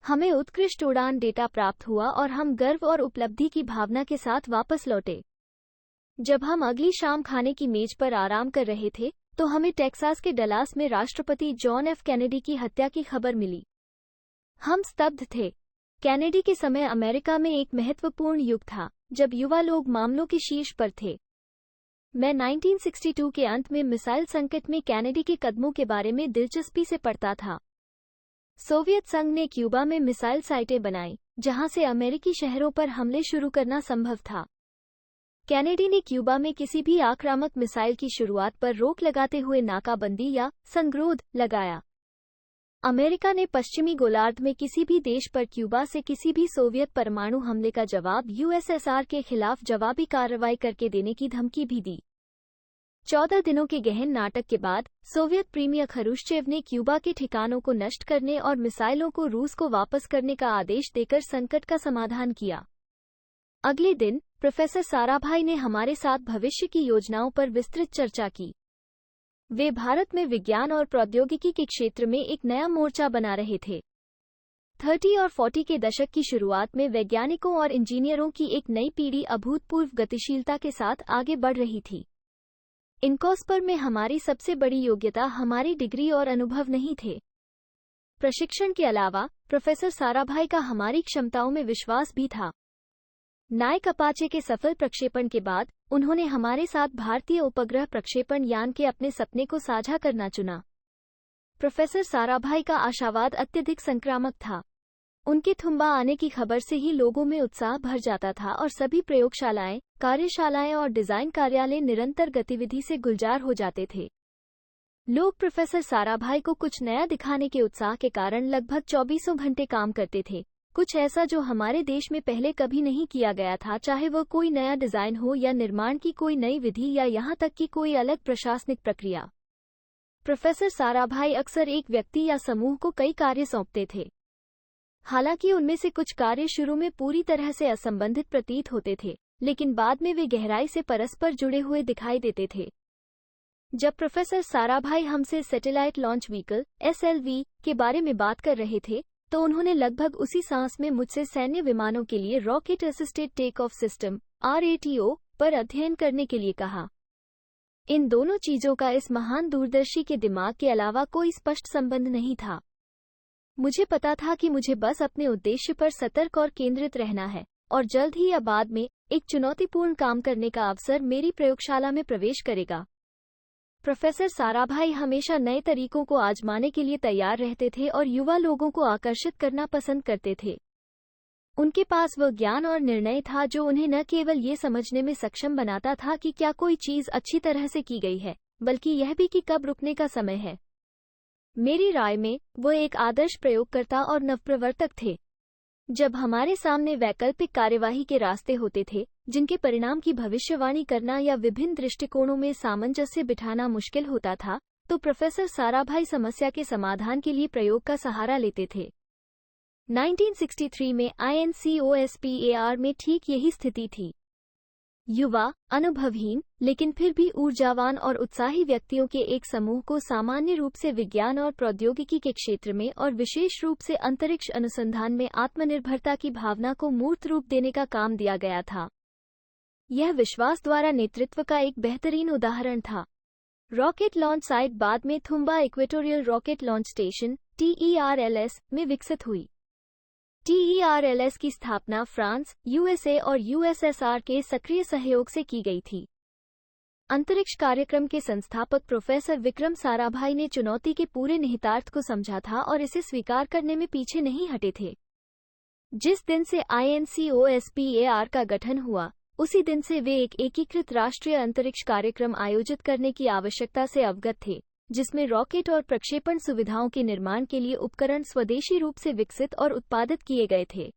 हमें उत्कृष्ट उड़ान डेटा प्राप्त हुआ और हम गर्व और उपलब्धि की भावना के साथ वापस लौटे। जब हम अगली शाम खाने की मेज पर आराम कर रहे थे, तो हमें टेक्सास के डलास में राष्ट्रपति जॉन एफ कैनेडी की हत्या की खबर मिली। हम स्तब्ध थे। कैनेडी के समय अमेरिका में एक महत्वपूर्ण युग था, जब युवा लोग मामलों के शीर्ष पर थे। मैं 1962 के अंत में मिसाइल संकट में कैनेडी के कदमों के बारे में दिलचस्पी से पढ़ता था। सोवियत संघ ने क्यूबा में मिसाइल साइटें बनाई, जहां से अमेरिकी शहरों पर हमले शुरू करना संभव था। कैनेडी ने क्यूबा में किसी भी आक्रामक मिसाइल की शुरुआत पर रोक लगाते हुए नाकाबंदी या संगरोध लगाया। अमेरिका ने पश्चिमी गोलार्ध में किसी भी देश पर क्यूबा से किसी भी सोवियत परमाणु हमले का जवाब यूएसएसआर के खिलाफ जवाबी कार्रवाई करके देने की धमकी भी दी। 14 दिनों के गहन नाटक के बाद सोवियत प्रीमियर खरुश्चेव ने क्यूबा के ठिकानों को नष्ट करने और मिसाइलों को रूस को वापस करने का आदेश देकर संकट का समाधान किया। अगले दिन प्रोफेसर साराभाई ने हमारे साथ भविष्य की योजनाओं पर विस्तृत चर्चा की। वे भारत में विज्ञान और प्रौद्योगिकी के क्षेत्र में एक नया मोर्चा बना रहे थे। 30 और 40 के दशक की शुरुआत में वैज्ञानिकों और इंजीनियरों की एक नई पीढ़ी अभूतपूर्व गतिशीलता के साथ आगे बढ़ रही थी। इनकॉस्पर में हमारी सबसे बड़ी योग्यता हमारी डिग्री और अनुभव नहीं थे। प्रशिक्षण के अलावा प्रोफेसर साराभाई का हमारी क्षमताओं में विश्वास भी था। नाइक अपाचे के सफल प्रक्षेपण के बाद उन्होंने हमारे साथ भारतीय उपग्रह प्रक्षेपण यान के अपने सपने को साझा करना चुना। प्रोफेसर साराभाई का आशावाद अत्यधिक संक्रामक था। उनके थुम्बा आने की खबर से ही लोगों में उत्साह भर जाता था और सभी प्रयोगशालाएं, कार्यशालाएं और डिजाइन कार्यालय निरंतर गतिविधि से गुलजार हो जाते थे। लोग प्रोफेसर साराभाई को कुछ नया दिखाने के उत्साह के कारण लगभग 24 घंटे काम करते थे, कुछ ऐसा जो हमारे देश में पहले कभी नहीं किया गया था, चाहे वह कोई नया डिजाइन हो या निर्माण की कोई नई विधि या यहाँ तक कि कोई अलग प्रशासनिक प्रक्रिया। प्रोफेसर साराभाई अक्सर एक व्यक्ति या समूह को कई कार्य सौंपते थे। हालांकि उनमें से कुछ कार्य शुरू में पूरी तरह से असंबंधित प्रतीत होते थे, लेकिन बाद में वे गहराई से परस्पर जुड़े हुए दिखाई देते थे। जब प्रोफेसर साराभाई हमसे सैटेलाइट लॉन्च व्हीकल (SLV) के बारे में बात कर रहे थे, तो उन्होंने लगभग उसी सांस में मुझसे सैन्य विमानों के लिए rocket assisted take off system (RATO) पर अध्ययन करने के लिए कहा। इन दोनों चीजों का इस महान दूरदर्शी के दिमाग के अलावा कोई स्पष्ट संबंध नहीं था। मुझे पता था कि मुझे बस अपने उद्देश्य पर सतर्क और केंद्रित रहना है, और जल्द ही या बाद में एक चुनौतीपूर्ण काम करने का अवसर मेरी प्रयोगशाला में प्रवेश करेगा। प्रोफेसर साराभाई हमेशा नए तरीकों को आजमाने के लिए तैयार रहते थे और युवा लोगों को आकर्षित करना पसंद करते थे। उनके पास वह ज्ञान और निर्णय था जो उन्हें न केवल ये समझने में सक्षम बनाता था कि क्या कोई चीज अच्छी तरह से की गई है, बल्कि यह भी कि कब रुकने का समय है। मेरी राय में वह एक आदर्श प्रयोगकर्ता और नवप्रवर्तक थे। जब हमारे सामने वैकल्पिक कार्यवाही के रास्ते होते थे, जिनके परिणाम की भविष्यवाणी करना या विभिन्न दृष्टिकोणों में सामंजस्य बिठाना मुश्किल होता था, तो प्रोफेसर साराभाई समस्या के समाधान के लिए प्रयोग का सहारा लेते थे। 1963 में INCOSPAR में ठीक यही स्थिति थी। युवा, अनुभवहीन लेकिन फिर भी ऊर्जावान और उत्साही व्यक्तियों के एक समूह को सामान्य रूप से विज्ञान और प्रौद्योगिकी के क्षेत्र में और विशेष रूप से अंतरिक्ष अनुसंधान में आत्मनिर्भरता की भावना को मूर्त रूप देने का काम दिया गया था। यह विश्वास द्वारा नेतृत्व का एक बेहतरीन उदाहरण था। रॉकेट लॉन्च साइट बाद में Thumba equatorial rocket launch station TERLS में विकसित हुई। TERLS की स्थापना फ्रांस, USA और USSR के सक्रिय सहयोग से की गई थी। अंतरिक्ष कार्यक्रम के संस्थापक प्रोफेसर विक्रम साराभाई ने चुनौती के पूरे निहितार्थ को समझा था और इसे स्वीकार करने में पीछे नहीं हटे थे। जिस दिन से INCOSPAR का गठन हुआ, उसी दिन से वे एक एकीकृत राष्ट्रीय अंतरिक्ष कार्यक्रम आयोजित करने की आवश्यकता से अवगत थे, जिसमें रॉकेट और प्रक्षेपण सुविधाओं के निर्माण के लिए उपकरण स्वदेशी रूप से विकसित और उत्पादित किए गए थे।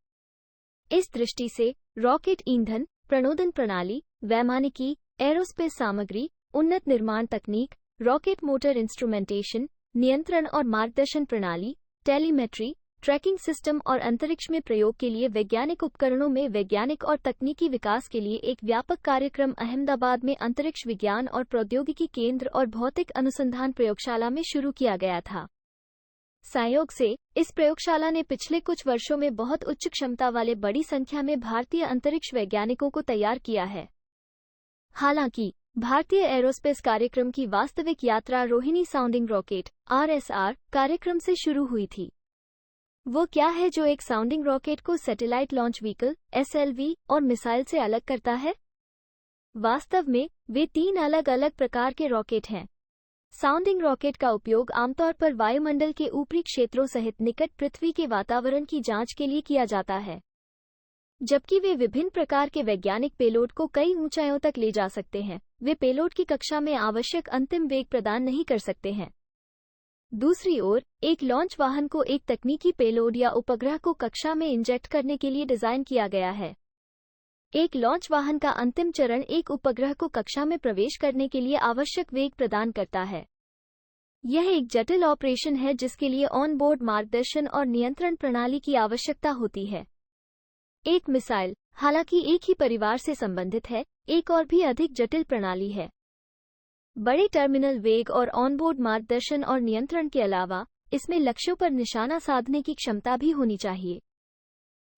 इस दृष्टि से रॉकेट ईंधन, प्रणोदन प्रणाली, वैमानिकी, एरोस्पेस सामग्री, उन्नत निर्माण तकनीक, रॉकेट मोटर इंस्ट्रूमेंटेशन, नियंत्रण और मार्गदर्शन प्रणाली, टेलीमेट्री, ट्रैकिंग सिस्टम और अंतरिक्ष में प्रयोग के लिए वैज्ञानिक उपकरणों में वैज्ञानिक और तकनीकी विकास के लिए एक व्यापक कार्यक्रम अहमदाबाद में अंतरिक्ष विज्ञान और प्रौद्योगिकी केंद्र और भौतिक अनुसंधान प्रयोगशाला में शुरू किया गया था। संयोग से इस प्रयोगशाला ने पिछले कुछ वर्षों में बहुत उच्च क्षमता वाले बड़ी संख्या में भारतीय अंतरिक्ष वैज्ञानिकों को तैयार किया है। हालांकि भारतीय एरोस्पेस कार्यक्रम की वास्तविक यात्रा रोहिणी साउंडिंग रॉकेट RSR कार्यक्रम से शुरू हुई थी। वो क्या है जो एक साउंडिंग रॉकेट को सैटेलाइट लॉन्च व्हीकल SLV और मिसाइल से अलग करता है? वास्तव में वे 3 अलग अलग प्रकार के रॉकेट हैं। साउंडिंग रॉकेट का उपयोग आमतौर पर वायुमंडल के ऊपरी क्षेत्रों सहित निकट पृथ्वी के वातावरण की जांच के लिए किया जाता है, जबकि वे विभिन्न प्रकार के वैज्ञानिक पेलोड को कई ऊंचाइयों तक ले जा सकते हैं। वे पेलोड की कक्षा में आवश्यक अंतिम वेग प्रदान नहीं कर सकते हैं। दूसरी ओर, एक लॉन्च वाहन को एक तकनीकी पेलोड या उपग्रह को कक्षा में इंजेक्ट करने के लिए डिजाइन किया गया है। एक लॉन्च वाहन का अंतिम चरण एक उपग्रह को कक्षा में प्रवेश करने के लिए आवश्यक वेग प्रदान करता है। यह एक जटिल ऑपरेशन है जिसके लिए ऑन बोर्ड मार्गदर्शन और नियंत्रण प्रणाली की आवश्यकता होती है। एक मिसाइल, हालांकि एक ही परिवार से संबंधित है, एक और भी अधिक जटिल प्रणाली है। बड़े टर्मिनल वेग और ऑनबोर्ड मार्गदर्शन और नियंत्रण के अलावा इसमें लक्ष्यों पर निशाना साधने की क्षमता भी होनी चाहिए।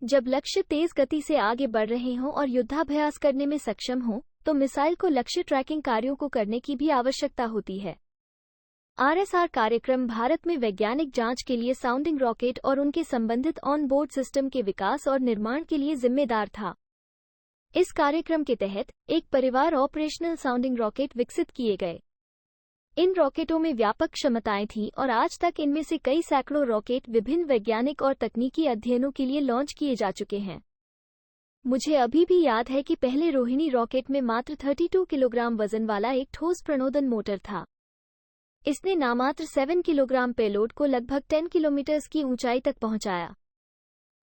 जब लक्ष्य तेज गति से आगे बढ़ रहे हों और युद्धाभ्यास करने में सक्षम हों, तो मिसाइल को लक्ष्य ट्रैकिंग कार्यों को करने की भी आवश्यकता होती है। RSR कार्यक्रम भारत में वैज्ञानिक जांच के लिए साउंडिंग रॉकेट और उनके संबंधित ऑन बोर्ड सिस्टम के विकास और निर्माण के लिए जिम्मेदार था। इस कार्यक्रम के तहत एक परिवार ऑपरेशनल साउंडिंग रॉकेट विकसित किए गए। इन रॉकेटों में व्यापक क्षमताएं थीं और आज तक इनमें से कई सैकड़ों रॉकेट विभिन्न वैज्ञानिक और तकनीकी अध्ययनों के लिए लॉन्च किए जा चुके हैं। मुझे अभी भी याद है कि पहले रोहिणी रॉकेट में मात्र 32 किलोग्राम वजन वाला एक ठोस प्रणोदन मोटर था। इसने नामात्र 7 किलोग्राम पेलोड को लगभग 10 किलोमीटर की ऊंचाई तक पहुंचाया।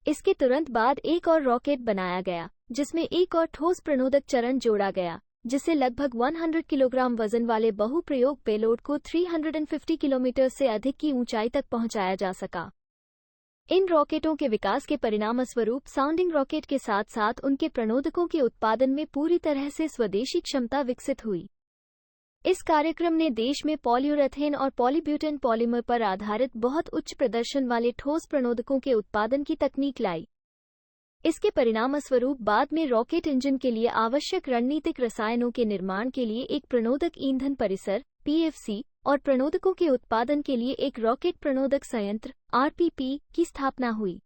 इसके तुरंत बाद एक और रॉकेट बनाया गया, जिसमें एक और ठोस प्रणोदक चरण जोड़ा गया, जिससे लगभग 100 किलोग्राम वजन वाले बहुप्रयोग पेलोड को 350 किलोमीटर से अधिक की ऊंचाई तक पहुंचाया जा सका। इन रॉकेटों के विकास के परिणामस्वरूप साउंडिंग रॉकेट के साथ साथ उनके प्रणोदकों के उत्पादन में पूरी तरह से स्वदेशी क्षमता विकसित हुई। इस कार्यक्रम ने देश में पॉलीयूरेथेन और पॉलीब्यूटेन पॉलीमर पर आधारित बहुत उच्च प्रदर्शन वाले ठोस प्रणोदकों के उत्पादन की तकनीक लाई। इसके परिणामस्वरूप बाद में रॉकेट इंजन के लिए आवश्यक रणनीतिक रसायनों के निर्माण के लिए एक प्रणोदक ईंधन परिसर PFC और प्रणोदकों के उत्पादन के लिए एक रॉकेट प्रणोदक संयंत्र RPP की स्थापना हुई।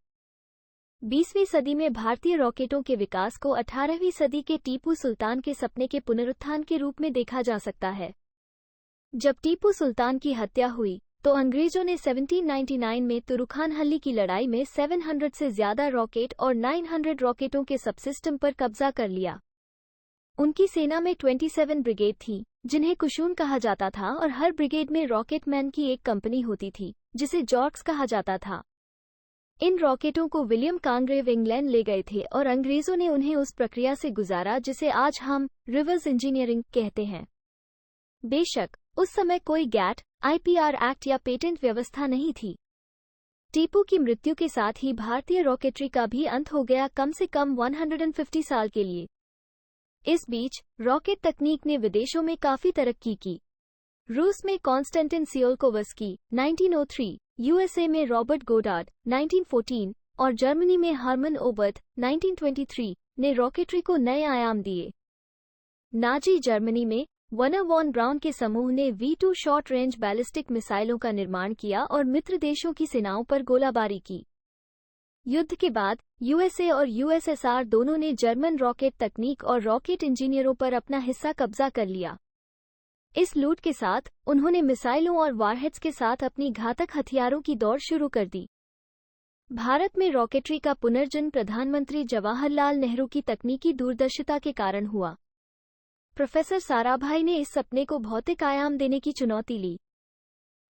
20वीं सदी में भारतीय रॉकेटों के विकास को 18वीं सदी के टीपू सुल्तान के सपने के पुनरुत्थान के रूप में देखा जा सकता है। जब टीपू सुल्तान की हत्या हुई, तो अंग्रेजों ने 1799 में तुरुखानहल्ली की लड़ाई में 700 से ज्यादा रॉकेट और 900 रॉकेटों के सबसिस्टम पर कब्जा कर लिया। उनकी सेना में 27 ब्रिगेड थी, जिन्हें कुशून कहा जाता था, और हर ब्रिगेड में रॉकेटमैन की एक कंपनी होती थी, जिसे जॉर्क्स कहा जाता था। इन रॉकेटों को विलियम कांग्रेव इंग्लैंड ले गए थे और अंग्रेजों ने उन्हें उस प्रक्रिया से गुजारा जिसे आज हम रिवर्स इंजीनियरिंग कहते हैं। बेशक उस समय कोई गैट, आईपीआर एक्ट या पेटेंट व्यवस्था नहीं थी। टीपू की मृत्यु के साथ ही भारतीय रॉकेटरी का भी अंत हो गया, कम से कम 150 साल के लिए। इस बीच रॉकेट तकनीक ने विदेशों में काफी तरक्की की। रूस में कॉन्स्टेंटिन सियोल्कोवस्की 1903, यूएसए में रॉबर्ट गोडार्ड 1914 और जर्मनी में हरमन ओबर्ट 1923 ने रॉकेटरी को नए आयाम दिए। नाजी जर्मनी में वर्नर वॉन ब्राउन के समूह ने V2 शॉर्ट रेंज बैलिस्टिक मिसाइलों का निर्माण किया और मित्र देशों की सेनाओं पर गोलाबारी की। युद्ध के बाद यूएसए और यूएसएसआर दोनों ने जर्मन रॉकेट तकनीक और रॉकेट इंजीनियरों पर अपना हिस्सा कब्जा कर लिया। इस लूट के साथ उन्होंने मिसाइलों और वारहेड्स के साथ अपनी घातक हथियारों की दौड़ शुरू कर दी। भारत में रॉकेटरी का पुनर्जन्म प्रधानमंत्री जवाहरलाल नेहरू की तकनीकी दूरदर्शिता के कारण हुआ। प्रोफेसर साराभाई ने इस सपने को भौतिक आयाम देने की चुनौती ली।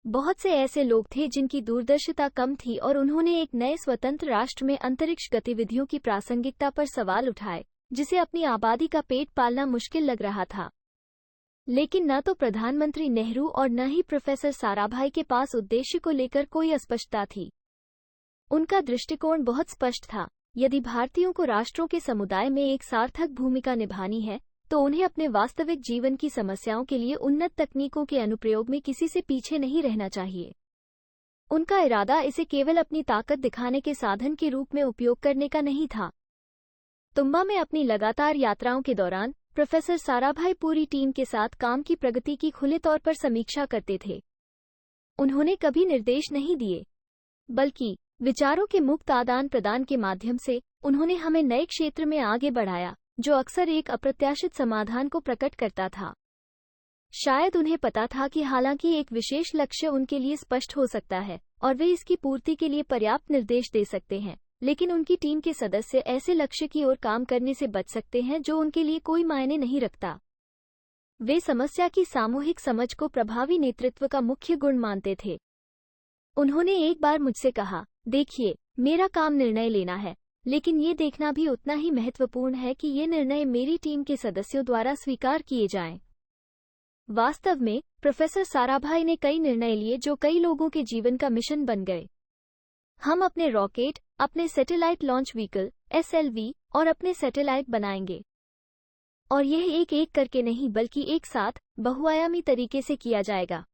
बहुत से ऐसे लोग थे जिनकी दूरदर्शिता कम थी और उन्होंने एक नए स्वतंत्र राष्ट्र में अंतरिक्ष गतिविधियों की प्रासंगिकता पर सवाल उठाए, जिसे अपनी आबादी का पेट पालना मुश्किल लग रहा था। लेकिन न तो प्रधानमंत्री नेहरू और न ही प्रोफेसर साराभाई के पास उद्देश्य को लेकर कोई अस्पष्टता थी। उनका दृष्टिकोण बहुत स्पष्ट था। यदि भारतीयों को राष्ट्रों के समुदाय में एक सार्थक भूमिका निभानी है, तो उन्हें अपने वास्तविक जीवन की समस्याओं के लिए उन्नत तकनीकों के अनुप्रयोग में किसी से पीछे नहीं रहना चाहिए। उनका इरादा इसे केवल अपनी ताकत दिखाने के साधन के रूप में उपयोग करने का नहीं था। तुम्बा में अपनी लगातार यात्राओं के दौरान प्रोफेसर साराभाई पूरी टीम के साथ काम की प्रगति की खुले तौर पर समीक्षा करते थे। उन्होंने कभी निर्देश नहीं दिए, बल्कि विचारों के मुक्त आदान प्रदान के माध्यम से उन्होंने हमें नए क्षेत्र में आगे बढ़ाया, जो अक्सर एक अप्रत्याशित समाधान को प्रकट करता था। शायद उन्हें पता था कि हालांकि एक विशेष लक्ष्य उनके लिए स्पष्ट हो सकता है और वे इसकी पूर्ति के लिए पर्याप्त निर्देश दे सकते हैं, लेकिन उनकी टीम के सदस्य ऐसे लक्ष्य की ओर काम करने से बच सकते हैं जो उनके लिए कोई मायने नहीं रखता। वे समस्या की सामूहिक समझ को प्रभावी नेतृत्व का मुख्य गुण मानते थे। उन्होंने एक बार मुझसे कहा, देखिए, मेरा काम निर्णय लेना है, लेकिन ये देखना भी उतना ही महत्वपूर्ण है कि ये निर्णय मेरी टीम के सदस्यों द्वारा स्वीकार किए जाएं। वास्तव में प्रोफेसर साराभाई ने कई निर्णय लिए जो कई लोगों के जीवन का मिशन बन गए। हम अपने रॉकेट, अपने सैटेलाइट लॉन्च व्हीकल SLV और अपने सैटेलाइट बनाएंगे, और यह एक एक करके नहीं बल्कि एक साथ बहुआयामी तरीके से किया जाएगा।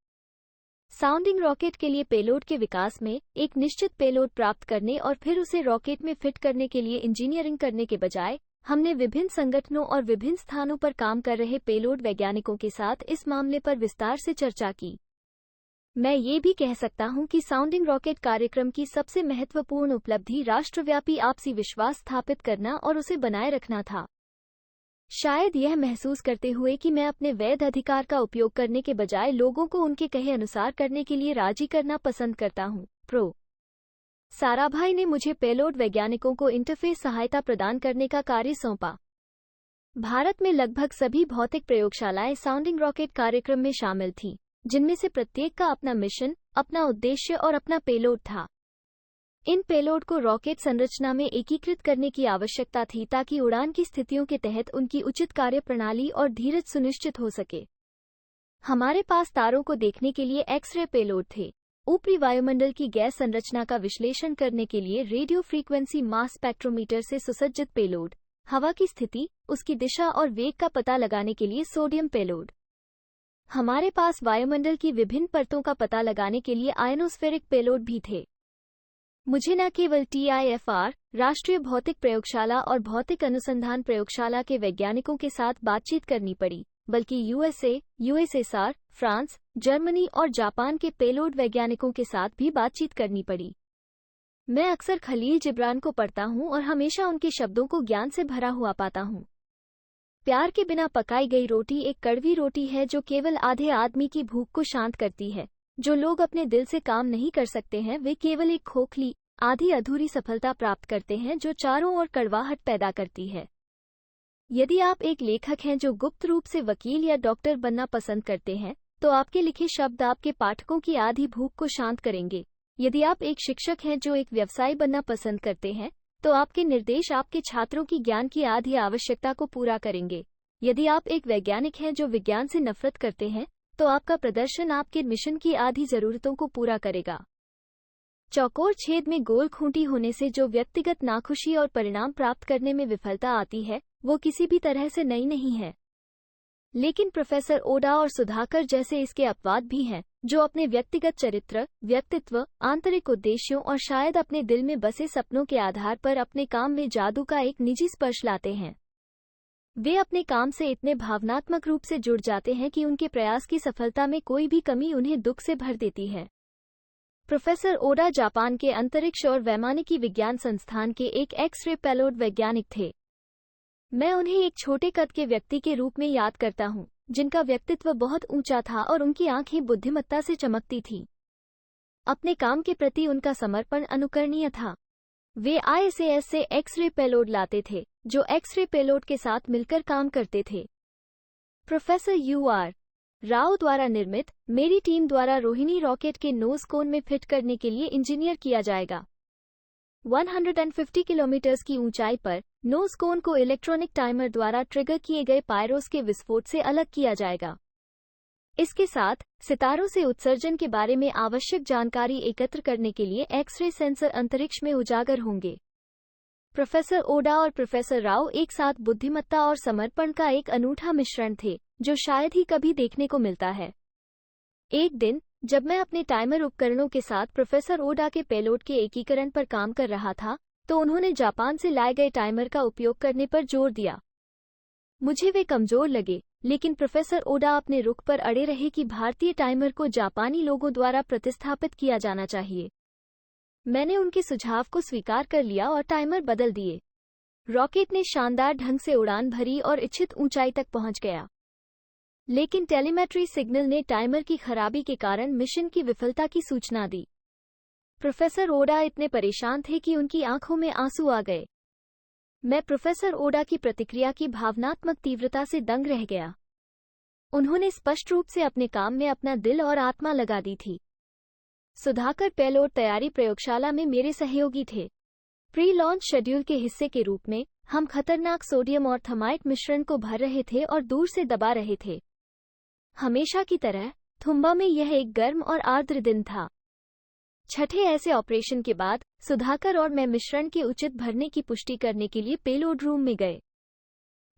साउंडिंग रॉकेट के लिए पेलोड के विकास में एक निश्चित पेलोड प्राप्त करने और फिर उसे रॉकेट में फिट करने के लिए इंजीनियरिंग करने के बजाय, हमने विभिन्न संगठनों और विभिन्न स्थानों पर काम कर रहे पेलोड वैज्ञानिकों के साथ इस मामले पर विस्तार से चर्चा की। मैं ये भी कह सकता हूं कि साउंडिंग रॉकेट कार्यक्रम की सबसे महत्वपूर्ण उपलब्धि राष्ट्रव्यापी आपसी विश्वास स्थापित करना और उसे बनाए रखना था। शायद यह महसूस करते हुए कि मैं अपने वैध अधिकार का उपयोग करने के बजाय लोगों को उनके कहे अनुसार करने के लिए राजी करना पसंद करता हूं। प्रो साराभाई ने मुझे पेलोड वैज्ञानिकों को इंटरफेस सहायता प्रदान करने का कार्य सौंपा। भारत में लगभग सभी भौतिक प्रयोगशालाएं साउंडिंग रॉकेट कार्यक्रम में शामिल थीं, जिनमें से प्रत्येक का अपना मिशन, अपना उद्देश्य और अपना पेलोड था। इन पेलोड को रॉकेट संरचना में एकीकृत करने की आवश्यकता थी ताकि उड़ान की स्थितियों के तहत उनकी उचित कार्यप्रणाली और धीरज सुनिश्चित हो सके। हमारे पास तारों को देखने के लिए एक्स-रे पेलोड थे, ऊपरी वायुमंडल की गैस संरचना का विश्लेषण करने के लिए रेडियो फ्रीक्वेंसी मास स्पेक्ट्रोमीटर से सुसज्जित पेलोड, हवा की स्थिति, उसकी दिशा और वेग का पता लगाने के लिए सोडियम पेलोड। हमारे पास वायुमंडल की विभिन्न परतों का पता लगाने के लिए आयनोस्फेरिक पेलोड भी थे। मुझे न केवल TIFR, राष्ट्रीय भौतिक प्रयोगशाला और भौतिक अनुसंधान प्रयोगशाला के वैज्ञानिकों के साथ बातचीत करनी पड़ी, बल्कि USA, USSR, फ्रांस, जर्मनी और जापान के पेलोड वैज्ञानिकों के साथ भी बातचीत करनी पड़ी। मैं अक्सर खलील जिब्रान को पढ़ता हूं और हमेशा उनके शब्दों को ज्ञान से भरा हुआ पाता हूं। प्यार के बिना पकाई गई रोटी एक कड़वी रोटी है जो केवल आधे आदमी की भूख को शांत करती है। जो लोग अपने दिल से काम नहीं कर सकते हैं वे केवल एक खोखली, आधी अधूरी सफलता प्राप्त करते हैं जो चारों ओर कड़वाहट पैदा करती है। यदि आप एक लेखक हैं जो गुप्त रूप से वकील या डॉक्टर बनना पसंद करते हैं, तो आपके लिखे शब्द आपके पाठकों की आधी भूख को शांत करेंगे। यदि आप एक शिक्षक हैं जो एक व्यवसायी बनना पसंद करते हैं, तो आपके निर्देश आपके छात्रों की ज्ञान की आधी आवश्यकता को पूरा करेंगे। यदि आप एक वैज्ञानिक हैं जो विज्ञान से नफरत करते हैं, तो आपका प्रदर्शन आपके मिशन की आधी जरूरतों को पूरा करेगा। चौकोर छेद में गोल खूंटी होने से जो व्यक्तिगत नाखुशी और परिणाम प्राप्त करने में विफलता आती है, वो किसी भी तरह से नई नहीं है। लेकिन प्रोफेसर ओडा और सुधाकर जैसे इसके अपवाद भी हैं, जो अपने व्यक्तिगत चरित्र, व्यक्तित्व, आंतरिक उद्देश्यों और शायद अपने दिल में बसे सपनों के आधार पर अपने काम में जादू का एक निजी स्पर्श लाते हैं। वे अपने काम से इतने भावनात्मक रूप से जुड़ जाते हैं कि उनके प्रयास की सफलता में कोई भी कमी उन्हें दुख से भर देती है। प्रोफेसर ओडा जापान के अंतरिक्ष और वैमानिकी विज्ञान संस्थान के एक एक्स-रे पेलोड वैज्ञानिक थे। मैं उन्हें एक छोटे कद के व्यक्ति के रूप में याद करता हूँ, जिनका व्यक्तित्व बहुत ऊंचा था और उनकी आंखें बुद्धिमत्ता से चमकती थीं। अपने काम के प्रति उनका समर्पण अनुकरणीय था। वे ISAS से एक्स-रे पेलोड लाते थे, जो एक्स-रे पेलोड के साथ मिलकर काम करते थे। प्रोफेसर UR राव द्वारा निर्मित मेरी टीम द्वारा रोहिणी रॉकेट के नोज कोन में फिट करने के लिए इंजीनियर किया जाएगा। 150 किलोमीटर की ऊंचाई पर नोज कोन को इलेक्ट्रॉनिक टाइमर द्वारा ट्रिगर किए गए पायरोस के विस्फोट से अलग किया जाएगा। इसके साथ सितारों से उत्सर्जन के बारे में आवश्यक जानकारी एकत्र करने के लिए एक्स-रे सेंसर अंतरिक्ष में उजागर होंगे। प्रोफेसर ओडा और प्रोफेसर राव एक साथ बुद्धिमत्ता और समर्पण का एक अनूठा मिश्रण थे, जो शायद ही कभी देखने को मिलता है। एक दिन जब मैं अपने टाइमर उपकरणों के साथ प्रोफेसर ओडा के पेलोड के एकीकरण पर काम कर रहा था, तो उन्होंने जापान से लाए गए टाइमर का उपयोग करने पर जोर दिया। मुझे वे कमजोर लगे, लेकिन प्रोफेसर ओडा अपने रुख पर अड़े रहे कि भारतीय टाइमर को जापानी लोगों द्वारा प्रतिस्थापित किया जाना चाहिए। मैंने उनके सुझाव को स्वीकार कर लिया और टाइमर बदल दिए। रॉकेट ने शानदार ढंग से उड़ान भरी और इच्छित ऊंचाई तक पहुंच गया। लेकिन टेलीमेट्री सिग्नल ने टाइमर की खराबी के कारण मिशन की विफलता की सूचना दी। प्रोफेसर ओडा इतने परेशान थे कि उनकी आंखों में आंसू आ गए। मैं प्रोफेसर ओडा की प्रतिक्रिया की भावनात्मक तीव्रता से दंग रह गया। उन्होंने स्पष्ट रूप से अपने काम में अपना दिल और आत्मा लगा दी थी। सुधाकर पेलोड तैयारी प्रयोगशाला में मेरे सहयोगी थे। प्री लॉन्च शेड्यूल के हिस्से के रूप में हम खतरनाक सोडियम और थमाइट मिश्रण को भर रहे थे और दूर से दबा रहे थे। हमेशा की तरह थुम्बा में यह एक गर्म और आर्द्र दिन था। छठे ऐसे ऑपरेशन के बाद सुधाकर और मैं मिश्रण के उचित भरने की पुष्टि करने के लिए पेलोड रूम में गए।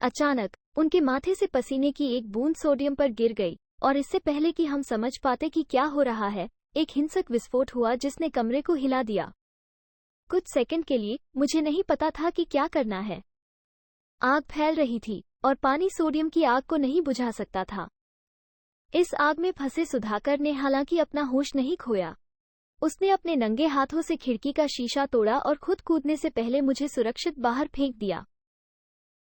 अचानक उनके माथे से पसीने की एक बूंद सोडियम पर गिर गई, और इससे पहले कि हम समझ पाते कि क्या हो रहा है, एक हिंसक विस्फोट हुआ जिसने कमरे को हिला दिया। कुछ सेकंड के लिए मुझे नहीं पता था कि क्या करना है। आग फैल रही थी और पानी सोडियम की आग को नहीं बुझा सकता था। इस आग में फंसे सुधाकर ने हालांकि अपना होश नहीं खोया। उसने अपने नंगे हाथों से खिड़की का शीशा तोड़ा और खुद कूदने से पहले मुझे सुरक्षित बाहर फेंक दिया।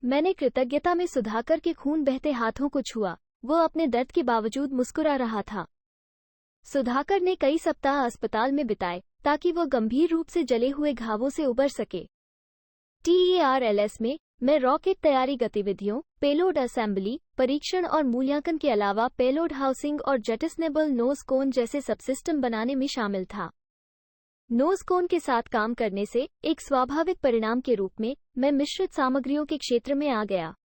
मैंने कृतज्ञता में सुधाकर के खून बहते हाथों को छुआ। वो अपने दर्द के बावजूद मुस्कुरा रहा था। सुधाकर ने कई सप्ताह अस्पताल में बिताए ताकि वो गंभीर रूप से जले हुए घावों से उबर सके। TERLS में मैं रॉकेट तैयारी गतिविधियों, पेलोड असेंबली, परीक्षण और मूल्यांकन के अलावा पेलोड हाउसिंग और जेटिसनेबल नोज कोन जैसे सबसिस्टम बनाने में शामिल था। नोज कोन के साथ काम करने से एक स्वाभाविक परिणाम के रूप में मैं मिश्रित सामग्रियों के क्षेत्र में आ गया।